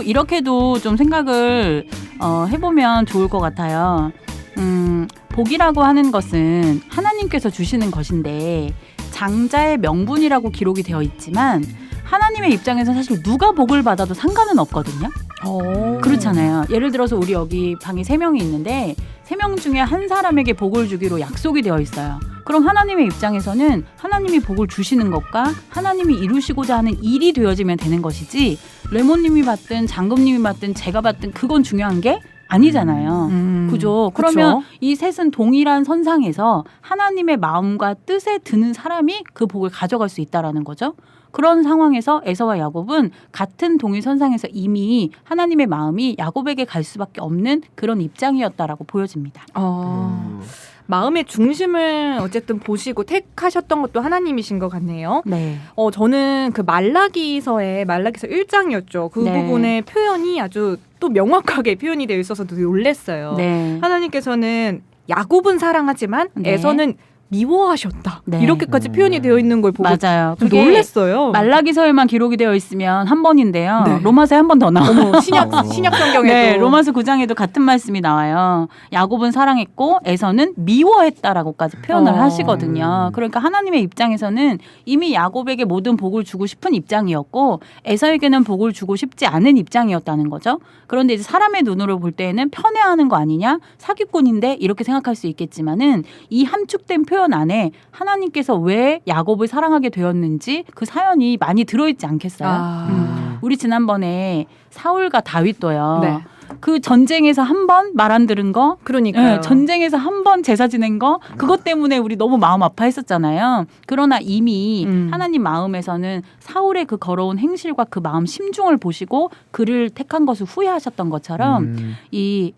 이렇게도 좀 생각을 해보면 좋을 것 같아요. 복이라고 하는 것은 하나님께서 주시는 것인데 장자의 명분이라고 기록이 되어 있지만 하나님의 입장에서 사실 누가 복을 받아도 상관은 없거든요. 그렇잖아요. 예를 들어서 우리 여기 방에 3명이 있는데 3명 중에 한 사람에게 복을 주기로 약속이 되어 있어요. 그럼 하나님의 입장에서는 하나님이 복을 주시는 것과 하나님이 이루시고자 하는 일이 되어지면 되는 것이지 레몬님이 받든 장금님이 받든 제가 받든 그건 중요한 게 아니잖아요. 그죠? 그러면 이 셋은 동일한 선상에서 하나님의 마음과 뜻에 드는 사람이 그 복을 가져갈 수 있다라는 거죠. 그런 상황에서 에서와 야곱은 같은 동일 선상에서 이미 하나님의 마음이 야곱에게 갈 수밖에 없는 그런 입장이었다라고 보여집니다. 마음의 중심을 어쨌든 보시고 택하셨던 것도 하나님이신 것 같네요. 네. 저는 그 말라기서 1장이었죠. 그 네. 부분의 표현이 아주 또 명확하게 표현이 되어 있어서 놀랐어요. 네. 하나님께서는 야곱은 사랑하지만 네. 에서는 미워하셨다. 네. 이렇게까지 표현이 되어 있는 걸 보고 맞아요. 좀 놀랐어요. 말라기서에만 기록이 되어 있으면 한 번인데요. 네. 로마서에 한 번 더 나와요. 신약 성경에도 네, 로마서 9장에도 같은 말씀이 나와요. 야곱은 사랑했고 에서는 미워했다라고까지 표현을 하시거든요. 그러니까 하나님의 입장에서는 이미 야곱에게 모든 복을 주고 싶은 입장이었고 에서에게는 복을 주고 싶지 않은 입장이었다는 거죠. 그런데 이제 사람의 눈으로 볼 때에는 편애하는 거 아니냐? 사기꾼인데 이렇게 생각할 수 있겠지만은 이 함축된 표현 안에 하나님께서 왜 야곱을 사랑하게 되었는지 그 사연이 많이 들어있지 않겠어요? 우리 지난번에 사울과 다윗도요. 네. 그 전쟁에서 한 번 말 안 들은 거, 그러니까요. 네, 전쟁에서 한 번 제사 지낸 거, 그것 때문에 우리 너무 마음 아파했었잖아요. 그러나 이미 하나님 마음에서는 사울의 그 걸어온 행실과 그 마음 심중을 보시고 그를 택한 것을 후회하셨던 것처럼 이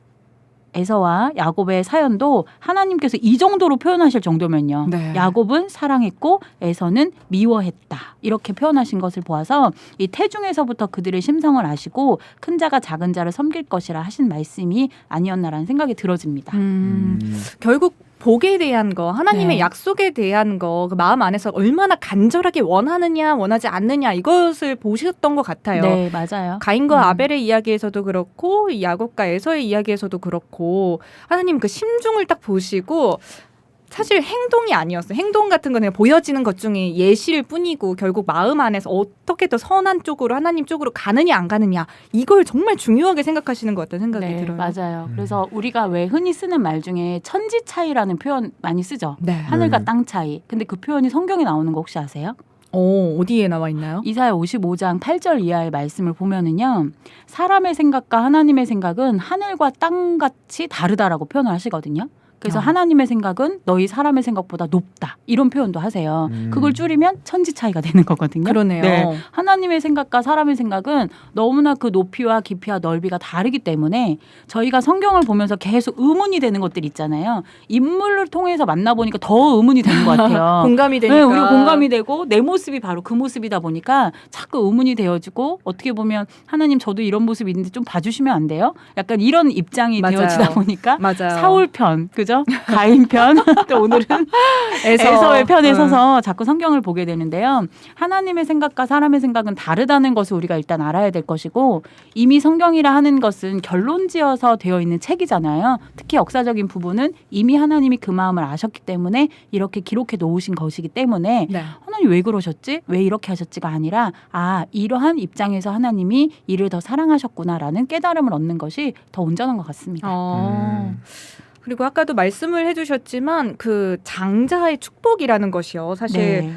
에서와 야곱의 사연도 하나님께서 이 정도로 표현하실 정도면요. 네. 야곱은 사랑했고 에서는 미워했다. 이렇게 표현하신 것을 보아서 이 태중에서부터 그들의 심성을 아시고 큰 자가 작은 자를 섬길 것이라 하신 말씀이 아니었나라는 생각이 들어집니다. 결국 복에 대한 거, 하나님의 네. 약속에 대한 거, 그 마음 안에서 얼마나 간절하게 원하느냐, 원하지 않느냐 이것을 보셨던 것 같아요. 네, 맞아요. 가인과 아벨의 이야기에서도 그렇고 야곱과 에서의 이야기에서도 그렇고 하나님 그 심중을 딱 보시고 사실 행동이 아니었어요. 행동 같은 건 그냥 보여지는 것 중에 예시일 뿐이고 결국 마음 안에서 어떻게 더 선한 쪽으로 하나님 쪽으로 가느냐 안 가느냐 이걸 정말 중요하게 생각하시는 것 같다는 생각이 네, 들어요. 맞아요. 그래서 우리가 왜 흔히 쓰는 말 중에 천지 차이라는 표현 많이 쓰죠. 네. 하늘과 땅 차이. 근데 그 표현이 성경에 나오는 거 혹시 아세요? 어디에 나와 있나요? 이사야 55장 8절 이하의 말씀을 보면은요. 사람의 생각과 하나님의 생각은 하늘과 땅같이 다르다라고 표현을 하시거든요. 그래서 하나님의 생각은 너희 사람의 생각보다 높다. 이런 표현도 하세요. 그걸 줄이면 천지 차이가 되는 거거든요. 그러네요. 네. 하나님의 생각과 사람의 생각은 너무나 그 높이와 깊이와 넓이가 다르기 때문에 저희가 성경을 보면서 계속 의문이 되는 것들 있잖아요. 인물을 통해서 만나보니까 더 의문이 되는 것 같아요. 공감이 되니까. 네, 우리가 공감이 되고 내 모습이 바로 그 모습이다 보니까 자꾸 의문이 되어지고 어떻게 보면 하나님 저도 이런 모습이 있는데 좀 봐주시면 안 돼요? 약간 이런 입장이 맞아요. 되어지다 보니까 맞아요. 사울 편, 그죠? 가인 편, 또 오늘은 에서의 편에 서서 자꾸 성경을 보게 되는데요. 하나님의 생각과 사람의 생각은 다르다는 것을 우리가 일단 알아야 될 것이고 이미 성경이라 하는 것은 결론지어서 되어 있는 책이잖아요. 특히 역사적인 부분은 이미 하나님이 그 마음을 아셨기 때문에 이렇게 기록해 놓으신 것이기 때문에 네. 하나님 왜 그러셨지? 왜 이렇게 하셨지가 아니라 이러한 입장에서 하나님이 이를 더 사랑하셨구나라는 깨달음을 얻는 것이 더 온전한 것 같습니다. 그리고 아까도 말씀을 해주셨지만 그 장자의 축복이라는 것이요. 사실 네.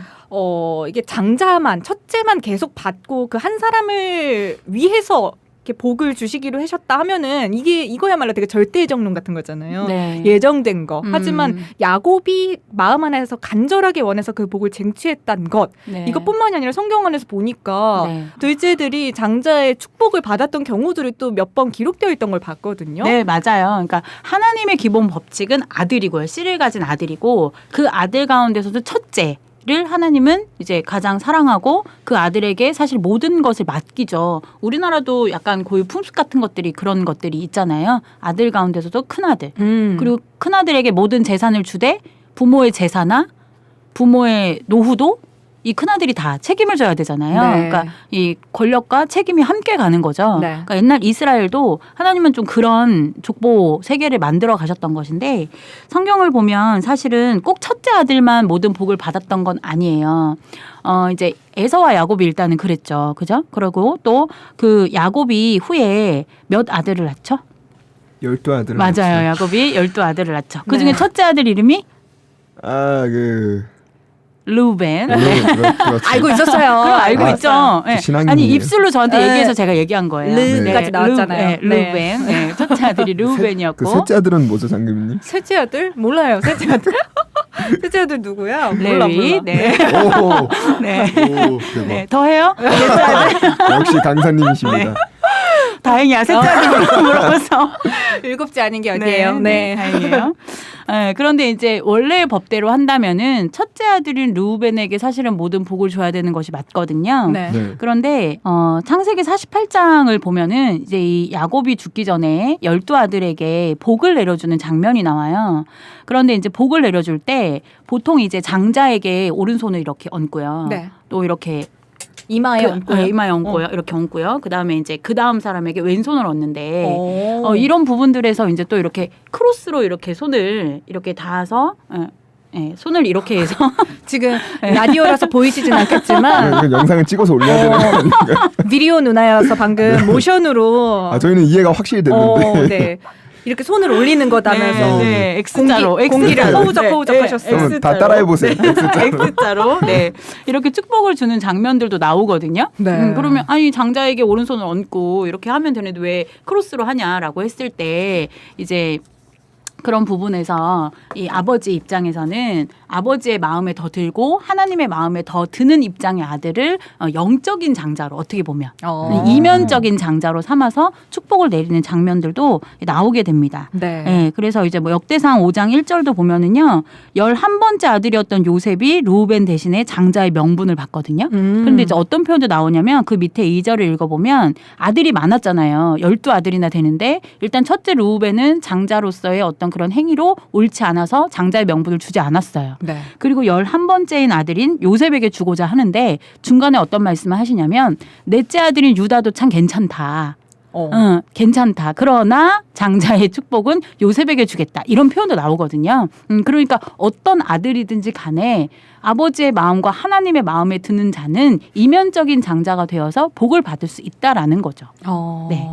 이게 장자만 첫째만 계속 받고 그 한 사람을 위해서 이렇게 복을 주시기로 하셨다 하면은 이거야말로 되게 절대정론 같은 거잖아요. 네. 예정된 거. 하지만 야곱이 마음 안에서 간절하게 원해서 그 복을 쟁취했다는 것. 네. 이것뿐만이 아니라 성경 안에서 보니까 네. 둘째들이 장자의 축복을 받았던 경우들이 또 몇 번 기록되어 있던 걸 봤거든요. 네, 맞아요. 그러니까 하나님의 기본 법칙은 아들이고요. 씨를 가진 아들이고 그 아들 가운데서도 첫째 를 하나님은 이제 가장 사랑하고 그 아들에게 사실 모든 것을 맡기죠. 우리나라도 약간 고유 풍습 같은 것들이 그런 것들이 있잖아요. 아들 가운데서도 큰아들. 그리고 큰아들에게 모든 재산을 주되 부모의 제사나 부모의 노후도 이 큰아들이 다 책임을 져야 되잖아요. 네. 그러니까 이 권력과 책임이 함께 가는 거죠. 네. 그러니까 옛날 이스라엘도 하나님은 좀 그런 족보 세계를 만들어 가셨던 것인데 성경을 보면 사실은 꼭 첫째 아들만 모든 복을 받았던 건 아니에요. 이제 에서와 야곱이 일단은 그랬죠. 그죠? 그리고 또 그 야곱이 후에 몇 아들을 낳죠? 12아들을 맞아요. 야곱이 12아들을 낳죠. 그 중에 네. 첫째 아들 이름이 아그 루벤. 그렇죠. 알고 있었어요. 그럼 알고 있죠. 네. 신앙인이에요. 아니 입술로 저한테 네. 얘기해서 제가 얘기한 거예요. 르까지 나왔잖아요. 루벤. 네. 네. 첫째 아들이 루벤이었고. 그 셋째 아들은 뭐죠, 장금님? 셋째 아들? 몰라요. 셋째 아들? 셋째 아들 누구야? 몰라. 레위. 네. 오, 네. 오, 대박. 네. 더 해요? 역시 강사님이십니다. 다행이야. 셋째 아들 물어서. 일곱째 아닌 게 어디예요? 네. 다행이에요. 네, 그런데 이제 원래 법대로 한다면은 첫째 아들인 루벤에게 사실은 모든 복을 줘야 되는 것이 맞거든요. 네. 네. 그런데 창세기 48장을 보면은 이제 이 야곱이 죽기 전에 12아들에게 복을 내려주는 장면이 나와요. 그런데 이제 복을 내려줄 때 보통 이제 장자에게 오른손을 이렇게 얹고요. 네. 또 이렇게 이마에 얹고요. 이마에 얹고요. 이렇게 얹고요. 그다음에 이제 그 다음 사람에게 왼손을 얹는데 오. 이런 부분들에서 이제 또 이렇게 크로스로 이렇게 손을 이렇게 닿아서 손을 이렇게 해서 지금 라디오라서 보이시진 않겠지만 그 영상을 찍어서 올려야 되는 거 아닌가요? 비디오 누나여서 방금 모션으로 아 저희는 이해가 확실히 됐는데 네. 이렇게 손을 올리는 거다면서 네, X자로 공기를 X자로. 허우적허우적 하셨어. 그러면 다 따라해 보세요. X자로 네 이렇게 축복을 주는 장면들도 나오거든요. 네. 그러면 아니 장자에게 오른손을 얹고 이렇게 하면 되는데 왜 크로스로 하냐라고 했을 때 이제 그런 부분에서 이 아버지 입장에서는 아버지의 마음에 더 들고 하나님의 마음에 더 드는 입장의 아들을 영적인 장자로 어떻게 보면 이면적인 장자로 삼아서 축복을 내리는 장면들도 나오게 됩니다. 네. 네, 그래서 이제 뭐 역대상 5장 1절도 보면은요, 11번째 아들이었던 요셉이 루벤 대신에 장자의 명분을 받거든요. 그런데 이제 어떤 표현도 나오냐면 그 밑에 2절을 읽어보면 아들이 많았잖아요. 12아들이나 되는데 일단 첫째 루벤은 장자로서의 어떤 그런 행위로 옳지 않아서 장자의 명분을 주지 않았어요. 네. 그리고 11번째인 아들인 요셉에게 주고자 하는데 중간에 어떤 말씀을 하시냐면 넷째 아들인 유다도 참 괜찮다. 괜찮다. 그러나 장자의 축복은 요셉에게 주겠다. 이런 표현도 나오거든요. 그러니까 어떤 아들이든지 간에 아버지의 마음과 하나님의 마음에 드는 자는 이면적인 장자가 되어서 복을 받을 수 있다라는 거죠. 네.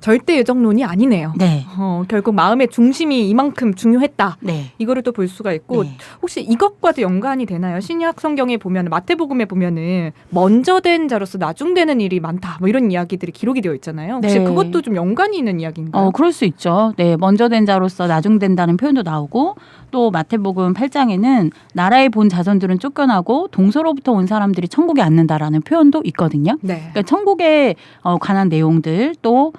절대 예정론이 아니네요. 네. 결국 마음의 중심이 이만큼 중요했다. 네. 이거를 또 볼 수가 있고 네. 혹시 이것과도 연관이 되나요? 신약 성경에 보면 마태복음에 보면은 먼저 된 자로서 나중되는 일이 많다. 뭐 이런 이야기들이 기록이 되어 있잖아요. 혹시 네. 그것도 좀 연관이 있는 이야기인가요? 그럴 수 있죠. 네. 먼저 된 자로서 나중된다는 표현도 나오고 또 마태복음 8장에는 나라의 본 자손들은 쫓겨나고 동서로부터 온 사람들이 천국에 앉는다라는 표현도 있거든요. 네. 그러니까 천국에 관한 내용들 또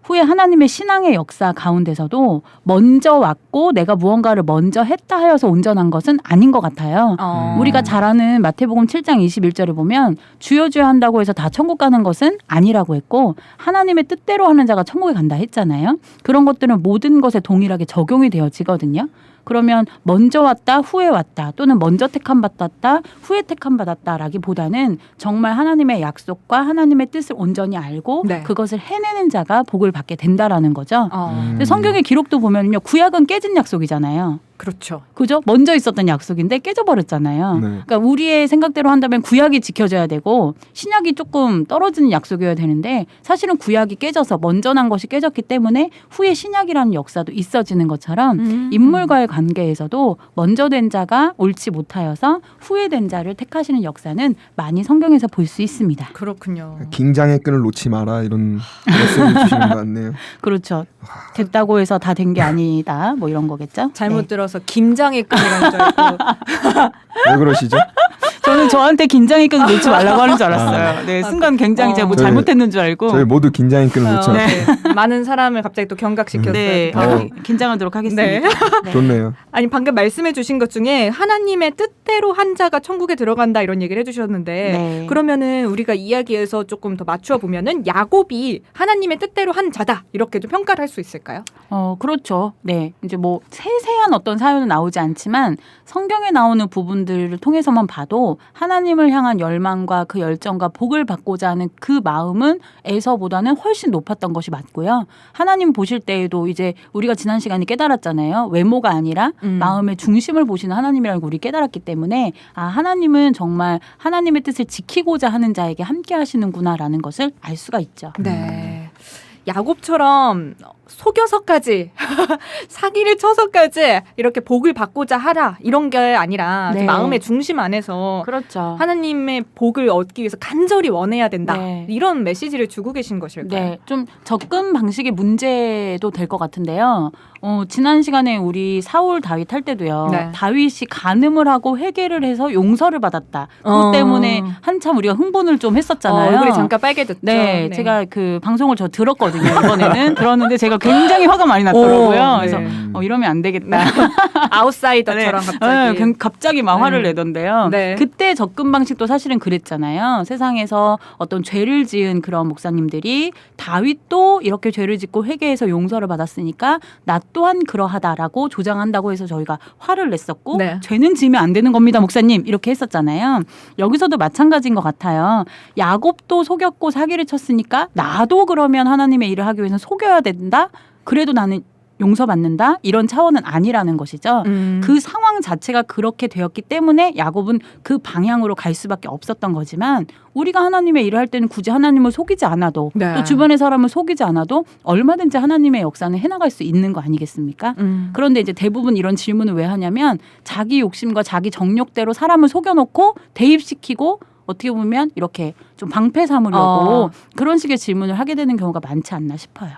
후에 하나님의 신앙의 역사 가운데서도 먼저 왔고 내가 무언가를 먼저 했다 하여서 온전한 것은 아닌 것 같아요. 우리가 잘 아는 마태복음 7장 21절에 보면 주여 주여 한다고 해서 다 천국 가는 것은 아니라고 했고 하나님의 뜻대로 하는 자가 천국에 간다 했잖아요. 그런 것들은 모든 것에 동일하게 적용이 되어지거든요. 그러면 먼저 왔다 후에 왔다 또는 먼저 택함 받았다 후에 택함 받았다라기보다는 정말 하나님의 약속과 하나님의 뜻을 온전히 알고 네. 그것을 해내는 자가 복을 받게 된다라는 거죠. 음. 근데 성경의 기록도 보면요, 구약은 깨진 약속이잖아요. 그렇죠. 그죠? 먼저 있었던 약속인데 깨져버렸잖아요. 네. 그러니까 우리의 생각대로 한다면 구약이 지켜져야 되고 신약이 조금 떨어지는 약속이어야 되는데 사실은 구약이 깨져서 먼저 난 것이 깨졌기 때문에 후에 신약이라는 역사도 있어지는 것처럼 인물과의 관계에서도 먼저 된 자가 옳지 못하여서 후에 된 자를 택하시는 역사는 많이 성경에서 볼 수 있습니다. 그렇군요. 긴장의 끈을 놓지 마라 이런 메시지 주시는 것 같네요. 그렇죠. 됐다고 해서 다 된 게 아니다. 뭐 이런 거겠죠. 잘못 네. 들어서 김장의 끈이라는 줄 알고 왜 그러시죠? 저는 저한테 긴장의 끈을 놓지 말라고 하는 줄 알았어요. 네, 순간 굉장히 제가 뭐 저희- 잘못했는 줄 알고. 저희 모두 긴장의 끈을 놓지 네. 않고 많은 사람을 갑자기 또 경각시켰어요. 네, 긴장하도록 하겠습니다. 네. 네. 좋네요. 아니 방금 말씀해 주신 것 중에 하나님의 뜻대로 한 자가 천국에 들어간다 이런 얘기를 해주셨는데 네. 그러면은 우리가 이야기에서 조금 더 맞추어 보면은 야곱이 하나님의 뜻대로 한 자다 이렇게 좀 평가를 할 수 있을까요? 그렇죠. 네, 이제 뭐 세세한 어떤 사연은 나오지 않지만 성경에 나오는 부분들을 통해서만 봐도 하나님을 향한 열망과 그 열정과 복을 받고자 하는 그 마음은 에서보다는 훨씬 높았던 것이 맞고요. 하나님 보실 때에도 이제 우리가 지난 시간에 깨달았잖아요. 외모가 아니라 마음의 중심을 보시는 하나님이라는 걸 우리 깨달았기 때문에 하나님은 정말 하나님의 뜻을 지키고자 하는 자에게 함께 하시는구나라는 것을 알 수가 있죠. 네. 야곱처럼 속여서까지 사기를 쳐서까지 이렇게 복을 받고자 하라 이런 게 아니라 네. 마음의 중심 안에서 그렇죠. 하나님의 복을 얻기 위해서 간절히 원해야 된다. 네. 이런 메시지를 주고 계신 것일까요? 네, 좀 접근 방식의 문제도 될 것 같은데요. 지난 시간에 우리 사울 다윗 할 때도요. 네. 다윗이 간음을 하고 회개를 해서 용서를 받았다. 그것 때문에 한참 우리가 흥분을 좀 했었잖아요. 얼굴이 잠깐 빨개졌죠. 네, 제가 그 방송을 저 들었거든요. 이번에는 들었는데 제가 굉장히 화가 많이 났더라고요. 네. 그래서 이러면 안 되겠다. 아웃사이더처럼 갑자기. 네, 갑자기 막 화를 내던데요. 네. 그때 접근 방식도 사실은 그랬잖아요. 세상에서 어떤 죄를 지은 그런 목사님들이 다윗도 이렇게 죄를 짓고 회개해서 용서를 받았으니까 나 또한 그러하다라고 조장한다고 해서 저희가 화를 냈었고 네. 죄는 지으면 안 되는 겁니다, 목사님. 이렇게 했었잖아요. 여기서도 마찬가지인 것 같아요. 야곱도 속였고 사기를 쳤으니까 나도 그러면 하나님의 일을 하기 위해서는 속여야 된다? 그래도 나는 용서받는다? 이런 차원은 아니라는 것이죠. 그 상황 자체가 그렇게 되었기 때문에 야곱은 그 방향으로 갈 수밖에 없었던 거지만 우리가 하나님의 일을 할 때는 굳이 하나님을 속이지 않아도 네. 또 주변의 사람을 속이지 않아도 얼마든지 하나님의 역사는 해나갈 수 있는 거 아니겠습니까? 그런데 이제 대부분 이런 질문을 왜 하냐면 자기 욕심과 자기 정욕대로 사람을 속여놓고 대입시키고 어떻게 보면 이렇게 좀 방패 삼으려고 그런 식의 질문을 하게 되는 경우가 많지 않나 싶어요.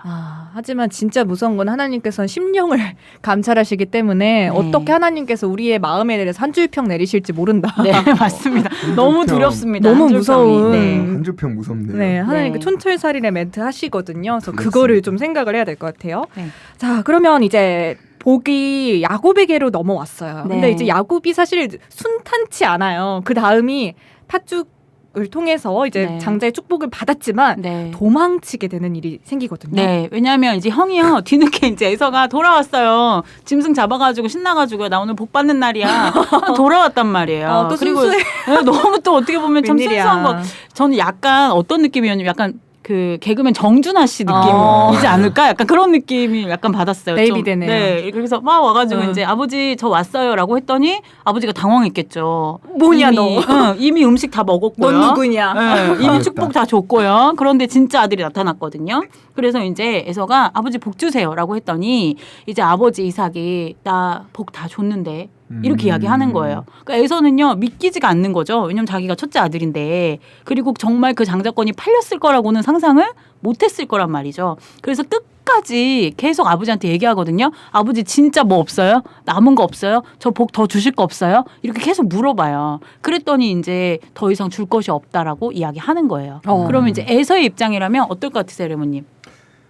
하지만 진짜 무서운 건 하나님께서는 심령을 감찰하시기 때문에 어떻게 하나님께서 우리의 마음에 대해서 한 줄평 내리실지 모른다. 네, 맞습니다. 너무 두렵습니다. 너무 한 줄평이. 무서운. 네. 한 줄평 무섭네요. 네, 하나님 네. 그 촌철살인의 멘트 하시거든요. 그래서 그렇습니다. 그거를 좀 생각을 해야 될 것 같아요. 네. 자, 그러면 이제 복이 야곱에게로 넘어왔어요. 근데 네. 이제 야곱이 사실 순탄치 않아요. 그 다음이 팥죽을 통해서 이제 네. 장자의 축복을 받았지만 네. 도망치게 되는 일이 생기거든요. 네, 왜냐하면 이제 형이요 뒤늦게 이제 에서가 돌아왔어요. 짐승 잡아가지고 신나가지고 나 오늘 복 받는 날이야. 돌아왔단 말이에요. 또 그리고 순수해. 네, 너무 또 어떻게 보면 참 웬일이야. 순수한 거. 저는 약간 어떤 느낌이었냐면 약간 그 개그맨 정준하 씨 어. 느낌이지 않을까? 약간 그런 느낌이 약간 받았어요. 데이비드네요. 네, 그래서 막 와가지고 이제 아버지 저 왔어요라고 했더니 아버지가 당황했겠죠. 뭐냐, 이미, 이미 음식 다 먹었고요. 넌 누구냐? 네, 이미 축복 다 줬고요. 그런데 진짜 아들이 나타났거든요. 그래서 이제 에서가 아버지 복 주세요라고 했더니 이제 아버지 이삭이 나 복 다 줬는데 이렇게 이야기하는 거예요. 그러니까 에서는요 믿기지가 않는 거죠. 왜냐면 자기가 첫째 아들인데 그리고 정말 그 장자권이 팔렸을 거라고는 상상을 못했을 거란 말이죠. 그래서 끝까지 계속 아버지한테 얘기하거든요. 아버지 진짜 뭐 없어요? 남은 거 없어요? 저 복 더 주실 거 없어요? 이렇게 계속 물어봐요. 그랬더니 이제 더 이상 줄 것이 없다라고 이야기하는 거예요. 그러면 이제 에서의 입장이라면 어떨 것 같으세요, 레모님?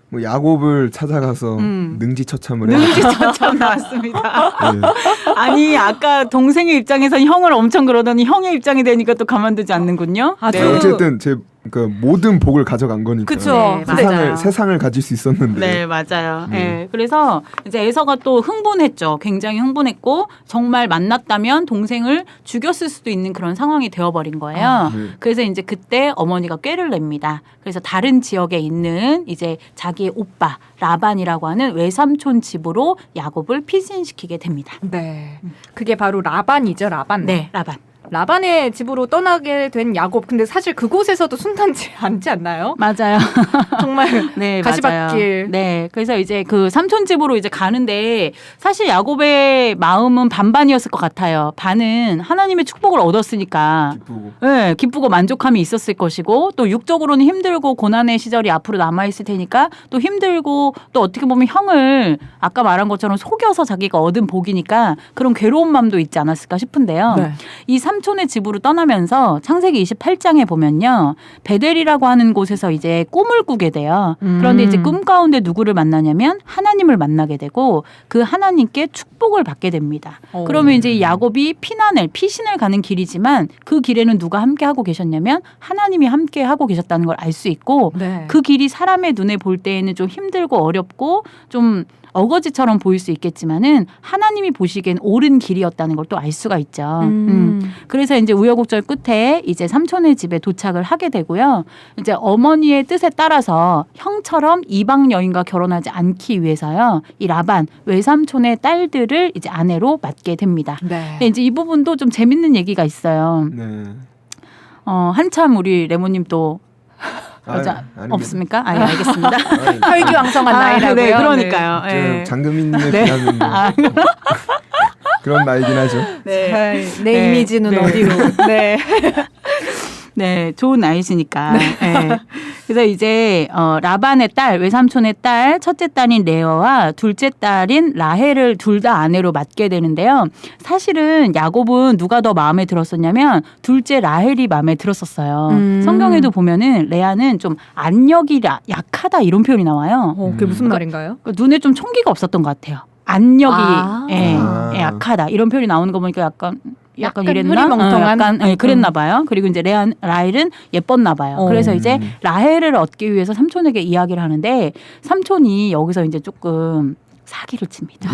뭐 야곱을 찾아가서 능지처참을 해야 능지처참 나왔습니다. 네. 아니 아까 동생의 입장에선 형을 엄청 그러더니 형의 입장이 되니까 또 가만두지 않는군요. 아주 네, 어쨌든 제 그러니까 모든 복을 가져간 거니까. 그쵸. 네, 맞아요. 세상을 가질 수 있었는데. 네, 맞아요. 네. 그래서 이제 에서가 또 흥분했죠. 굉장히 흥분했고 정말 만났다면 동생을 죽였을 수도 있는 그런 상황이 되어버린 거예요. 네. 그래서 이제 그때 어머니가 꾀를 냅니다. 그래서 다른 지역에 있는 이제 자기의 오빠 라반이라고 하는 외삼촌 집으로 야곱을 피신시키게 됩니다. 네. 그게 바로 라반이죠, 라반. 네, 라반. 라반의 집으로 떠나게 된 야곱. 근데 사실 그곳에서도 순탄치 않지 않나요? 맞아요. 정말 네, 가시밭길. 맞아요. 네, 그래서 이제 그 삼촌 집으로 이제 가는데 사실 야곱의 마음은 반반이었을 것 같아요. 반은 하나님의 축복을 얻었으니까, 기쁘고. 네, 기쁘고 만족함이 있었을 것이고 또 육적으로는 힘들고 고난의 시절이 앞으로 남아 있을 테니까 또 힘들고 또 어떻게 보면 형을 아까 말한 것처럼 속여서 자기가 얻은 복이니까 그런 괴로운 마음도 있지 않았을까 싶은데요. 네. 이 삼촌의 집으로 떠나면서 창세기 28장에 보면요. 베델이라고 하는 곳에서 이제 꿈을 꾸게 돼요. 그런데 이제 꿈 가운데 누구를 만나냐면 하나님 하나님을 만나게 되고 그 하나님께 축복을 받게 됩니다. 그러면 이제 야곱이 피신을 가는 길이지만 그 길에는 누가 함께 하고 계셨냐면 하나님이 함께 하고 계셨다는 걸 알 수 있고 네. 그 길이 사람의 눈에 볼 때에는 좀 힘들고 어렵고 좀 어거지처럼 보일 수 있겠지만은 하나님이 보시기엔 옳은 길이었다는 걸 또 알 수가 있죠. 그래서 이제 우여곡절 끝에 이제 삼촌의 집에 도착을 하게 되고요. 이제 어머니의 뜻에 따라서 형처럼 이방 여인과 결혼하지 않기 위해서요. 이 라반 외삼촌의 딸들을 이제 아내로 맡게 됩니다. 네. 근데 이제 이 부분도 좀 재밌는 얘기가 있어요. 네. 한참 우리 레모님 또 여자 아닙니다. 없습니까? 아, 예, 알겠습니다. 혈기왕성한 나이라고요. 네, 그러니까요. 좀 예. 장금인님에 네. 비하면 뭐 그런 나이긴 하죠. 네. 내 네. 이미지는 네. 어디로. 네. 네, 좋은 나이시니까. 네. 그래서 이제 라반의 딸, 외삼촌의 딸, 첫째 딸인 레어와 둘째 딸인 라헬을 둘 다 아내로 맡게 되는데요. 사실은 야곱은 누가 더 마음에 들었었냐면 둘째 라헬이 마음에 들었었어요. 성경에도 보면은 레아는 좀 안력이 약하다 이런 표현이 나와요. 그게 무슨 말인가요? 그러니까 눈에 좀 총기가 없었던 것 같아요. 안력이 아. 예, 약하다 이런 표현이 나오는 거 보니까 약간 약간 이랬나? 흐리멍텅한? 약간 그랬나 봐요. 그리고 이제 라헬은 예뻤나 봐요. 그래서 이제 라헬을 얻기 위해서 삼촌에게 이야기를 하는데 삼촌이 여기서 이제 조금 사기를 칩니다.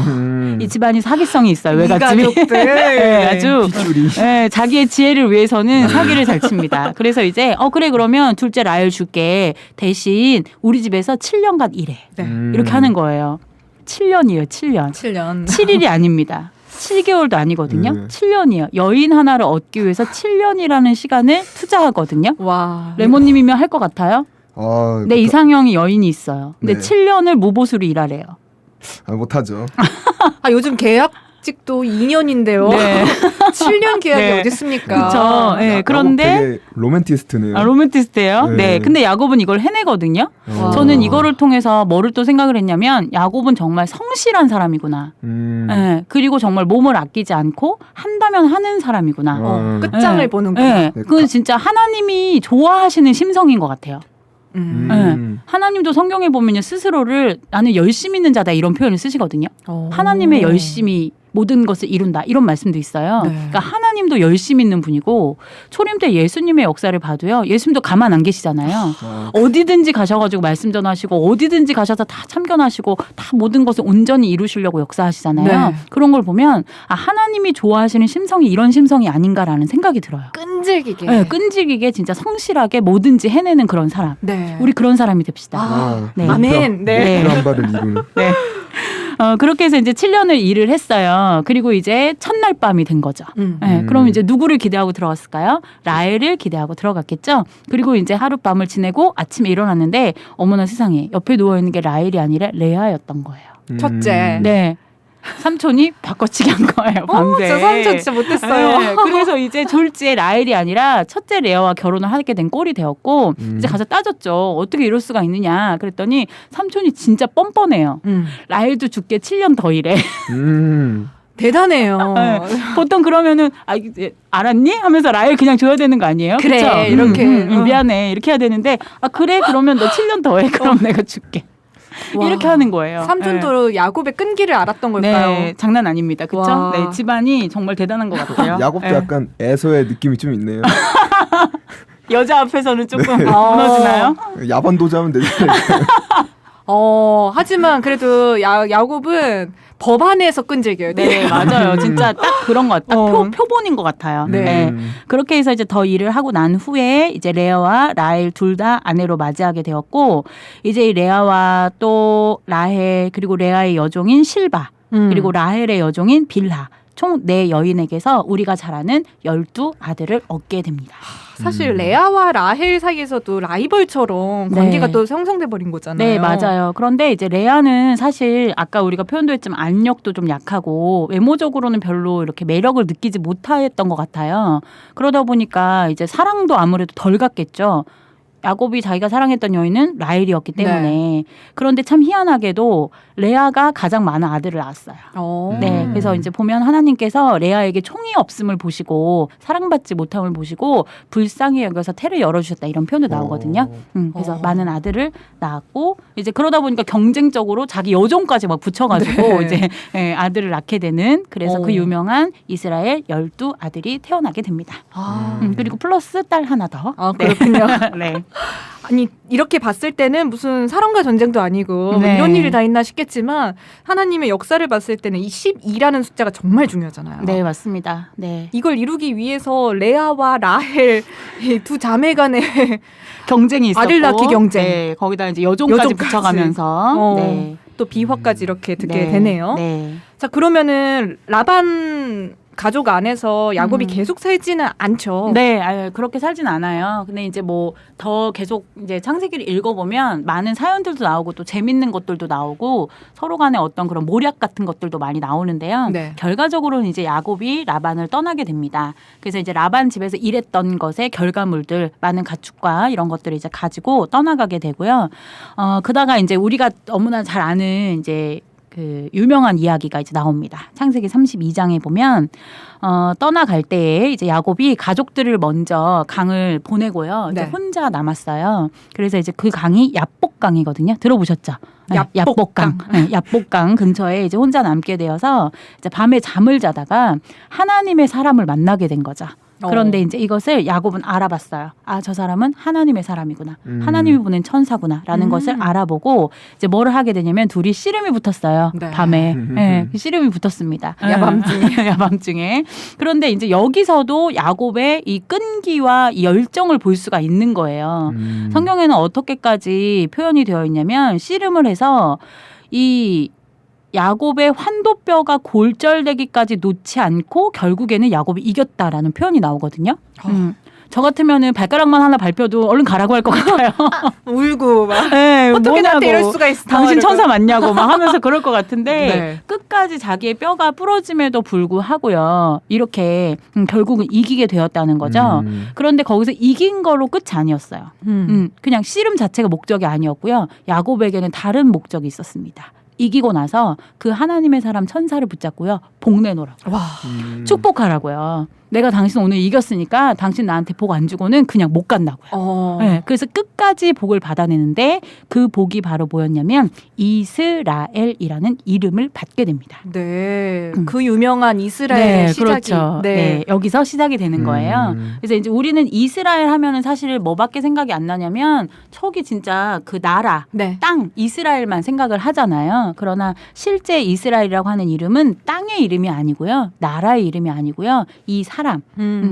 이 집안이 사기성이 있어요. 이 외갓집이. 가족들. 네, 아주 빗줄이. 자기의 지혜를 위해서는 사기를 잘 칩니다. 그래서 이제 그래 그러면 둘째 라헬 줄게. 대신 우리 집에서 7년간 일해. 네. 이렇게 하는 거예요. 7년이에요. 7년. 7년. 7일이 아닙니다. 7개월도 아니거든요. 7년이에요. 여인 하나를 얻기 위해서 7년이라는 시간을 투자하거든요. 와. 레몬님이면 할 것 같아요? 내 못- 이상형이 여인이 있어요. 근데 네. 7년을 무보수로 일하래요. 못하죠. 요즘 계약직도 2년인데요. 네. 7년 계약이 네. 어디 있습니까? 그렇죠. 네, 야곱 그런데 되게 로맨티스트네요. 로맨티스트예요. 네. 네. 근데 야곱은 이걸 해내거든요. 와. 저는 이거를 통해서 뭐를 또 생각을 했냐면 야곱은 정말 성실한 사람이구나. 네. 그리고 정말 몸을 아끼지 않고 한다면 하는 사람이구나. 끝장을 네. 보는구나. 네. 그건 진짜 하나님이 좋아하시는 심성인 것 같아요. 하나님도 성경에 보면 스스로를 나는 열심 있는 자다 이런 표현을 쓰시거든요. 하나님의 열심이 모든 것을 이룬다 이런 말씀도 있어요. 네. 그러니까 하나님도 열심 있는 분이고 초림 때 예수님의 역사를 봐도요. 예수님도 가만 안 계시잖아요. 어디든지 가셔가지고 말씀 전하시고 어디든지 가셔서 다 참견하시고 다 모든 것을 온전히 이루시려고 역사하시잖아요. 네. 그런 걸 보면 하나님이 좋아하시는 심성이 이런 심성이 아닌가라는 생각이 들어요. 끈질기게. 네, 끈질기게 진짜 성실하게 뭐든지 해내는 그런 사람. 네. 우리 그런 사람이 됩시다. 네. 아멘. 네. 그런 바를 이루는. 네. 그렇게 해서 이제 7년을 일을 했어요. 그리고 이제 첫날 밤이 된 거죠. 네, 그럼 이제 누구를 기대하고 들어갔을까요? 라헬을 기대하고 들어갔겠죠. 그리고 이제 하룻밤을 지내고 아침에 일어났는데 어머나 세상에 옆에 누워있는 게 라헬이 아니라 레아였던 거예요. 첫째. 네. 삼촌이 바꿔치기 한 거예요. 밤새. 저 삼촌 진짜 못했어요. 네, 그래서 이제 둘째 라헬이 아니라 첫째 레아와 결혼을 하게 된 꼴이 되었고 이제 가서 따졌죠. 어떻게 이럴 수가 있느냐. 그랬더니 삼촌이 진짜 뻔뻔해요. 라헬도 죽게 7년 더 일해. 대단해요. 네. 보통 그러면은 이제 알았니? 하면서 라헬 그냥 줘야 되는 거 아니에요? 그래, 그쵸? 이렇게. 미안해 이렇게 해야 되는데 그래 그러면 너 7년 더 해. 그럼 내가 줄게. 와. 이렇게 하는 거예요. 삼촌도 야곱의 끈기를 알았던 걸까요? 네, 장난 아닙니다. 그렇죠? 와. 네, 집안이 정말 대단한 것 같아요. 야곱도 네. 약간 에서의 느낌이 좀 있네요. 여자 앞에서는 조금 네. 무너지나요? 야반도자면 되지. 하지만 그래도 야곱은 법 안에서 끈질겨요. 네, 맞아요. 진짜 딱 그런 것, 딱 표본인 것 같아요. 네. 네. 그렇게 해서 이제 더 일을 하고 난 후에 이제 레아와 라헬 둘 다 아내로 맞이하게 되었고, 이제 이 레아와 또 라헬 그리고 레아의 여종인 실바 그리고 라헬의 여종인 빌하 총 4여인에게서 우리가 잘 아는 12 아들을 얻게 됩니다. 사실 레아와 라헬 사이에서도 라이벌처럼 관계가 네. 또 형성돼 버린 거잖아요. 네, 맞아요. 그런데 이제 레아는 사실 아까 우리가 표현도 했지만 안력도 좀 약하고 외모적으로는 별로 이렇게 매력을 느끼지 못했던 것 같아요. 그러다 보니까 이제 사랑도 아무래도 덜 갔겠죠. 야곱이 자기가 사랑했던 여인은 라헬이었기 때문에 그런데 참 희한하게도 레아가 가장 많은 아들을 낳았어요. 네, 그래서 이제 보면 하나님께서 레아에게 총이 없음을 보시고 사랑받지 못함을 보시고 불쌍히 여겨서 태를 열어주셨다 이런 표현도 나오거든요. 그래서 많은 아들을 낳았고 이제 그러다 보니까 경쟁적으로 자기 여종까지 막 붙여가지고 이제 아들을 낳게 되는 그래서 그 유명한 이스라엘 12아들이 태어나게 됩니다. 그리고 플러스 딸 하나 더. 그렇군요. 네. 아니 이렇게 봤을 때는 무슨 사람과 전쟁도 아니고 뭐 네. 이런 일이 다 있나 싶겠지만 하나님의 역사를 봤을 때는 이 12라는 숫자가 정말 중요하잖아요. 네, 맞습니다. 네. 이걸 이루기 위해서 레아와 라헬 이 두 자매 간의 경쟁이 있었고 아들 낳기 경쟁. 네, 거기다 이제 여종까지 여종까지. 붙여가면서 네. 또 비화까지 이렇게 듣게 네. 되네요. 네. 자 그러면은 라반 가족 안에서 야곱이 계속 살지는 않죠. 네, 그렇게 살진 않아요. 근데 이제 뭐 더 계속 이제 창세기를 읽어보면 많은 사연들도 나오고 또 재밌는 것들도 나오고 서로 간에 어떤 그런 모략 같은 것들도 많이 나오는데요. 네. 결과적으로는 이제 야곱이 라반을 떠나게 됩니다. 그래서 이제 라반 집에서 일했던 것의 결과물들, 많은 가축과 이런 것들을 이제 가지고 떠나가게 되고요. 그다가 이제 우리가 너무나 잘 아는 이제 그 유명한 이야기가 이제 나옵니다. 창세기 32장에 보면 떠나갈 때에 이제 야곱이 가족들을 먼저 강을 보내고요. 이제 네. 혼자 남았어요. 그래서 이제 그 강이 야복강이거든요. 들어보셨죠? 야복강. 네, 야복강 근처에 이제 혼자 남게 되어서 이제 밤에 잠을 자다가 하나님의 사람을 만나게 된 거죠. 그런데 이제 이것을 야곱은 알아봤어요. 아, 저 사람은 하나님의 사람이구나. 하나님이 보낸 천사구나라는 것을 알아보고 이제 뭐를 하게 되냐면 둘이 씨름이 붙었어요. 네. 밤에. 네, 씨름이 붙었습니다. 야밤중에. 야밤중에. 그런데 이제 여기서도 야곱의 이 끈기와 이 열정을 볼 수가 있는 거예요. 성경에는 어떻게까지 표현이 되어 있냐면 씨름을 해서 이 야곱의 환도뼈가 골절되기까지 놓지 않고 결국에는 야곱이 이겼다라는 표현이 나오거든요. 저 같으면은 발가락만 하나 밟혀도 얼른 가라고 할 것 같아요. 울고 막 네, 어떻게 나한테 이럴 수가 있어? 당신 이러고. 천사 맞냐고 막 하면서 그럴 것 같은데 네. 끝까지 자기의 뼈가 부러짐에도 불구하고요. 이렇게 결국은 이기게 되었다는 거죠. 그런데 거기서 이긴 걸로 끝이 아니었어요. 그냥 씨름 자체가 목적이 아니었고요. 야곱에게는 다른 목적이 있었습니다. 이기고 나서 그 하나님의 사람 천사를 붙잡고요. 복 내놓으라고. 와. 축복하라고요. 내가 당신 오늘 이겼으니까 당신 나한테 복 안 주고는 그냥 못 간다고요. 네, 그래서 끝까지 복을 받아내는데 그 복이 바로 뭐였냐면 이스라엘이라는 이름을 받게 됩니다. 네. 그 유명한 이스라엘의 시작이. 그렇죠. 네, 여기서 시작이 되는 거예요. 그래서 이제 우리는 이스라엘 하면은 사실 뭐밖에 생각이 안 나냐면 척이 진짜 그 나라, 네. 땅 이스라엘만 생각을 하잖아요. 그러나 실제 이스라엘이라고 하는 이름은 땅의 이름이 아니고요. 나라의 이름이 아니고요. 이 사람,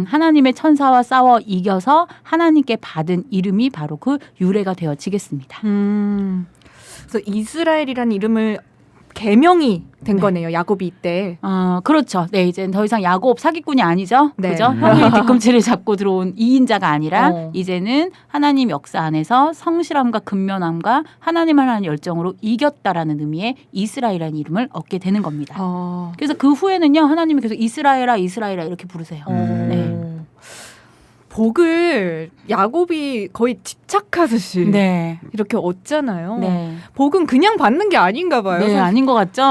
하나님의 천사와 싸워 이겨서 하나님께 받은 이름이 바로 그 유래가 되어지겠습니다. 그래서 이스라엘이라는 이름을 개명이 된 거네요. 야곱이 이때. 그렇죠. 네, 이제 더 이상 야곱 사기꾼이 아니죠. 네. 그죠? 형의 뒤꿈치를 잡고 들어온 이인자가 아니라 어. 이제는 하나님 역사 안에서 성실함과 근면함과 하나님을 하는 열정으로 이겼다라는 의미의 이스라엘이라는 이름을 얻게 되는 겁니다. 그래서 그 후에는요, 하나님이 계속 이스라엘아, 이스라엘아 이렇게 부르세요. 네. 복을 야곱이 거의 집착하듯이 네. 이렇게 얻잖아요. 네. 복은 그냥 받는 게 아닌가 봐요. 네, 사실. 아닌 것 같죠?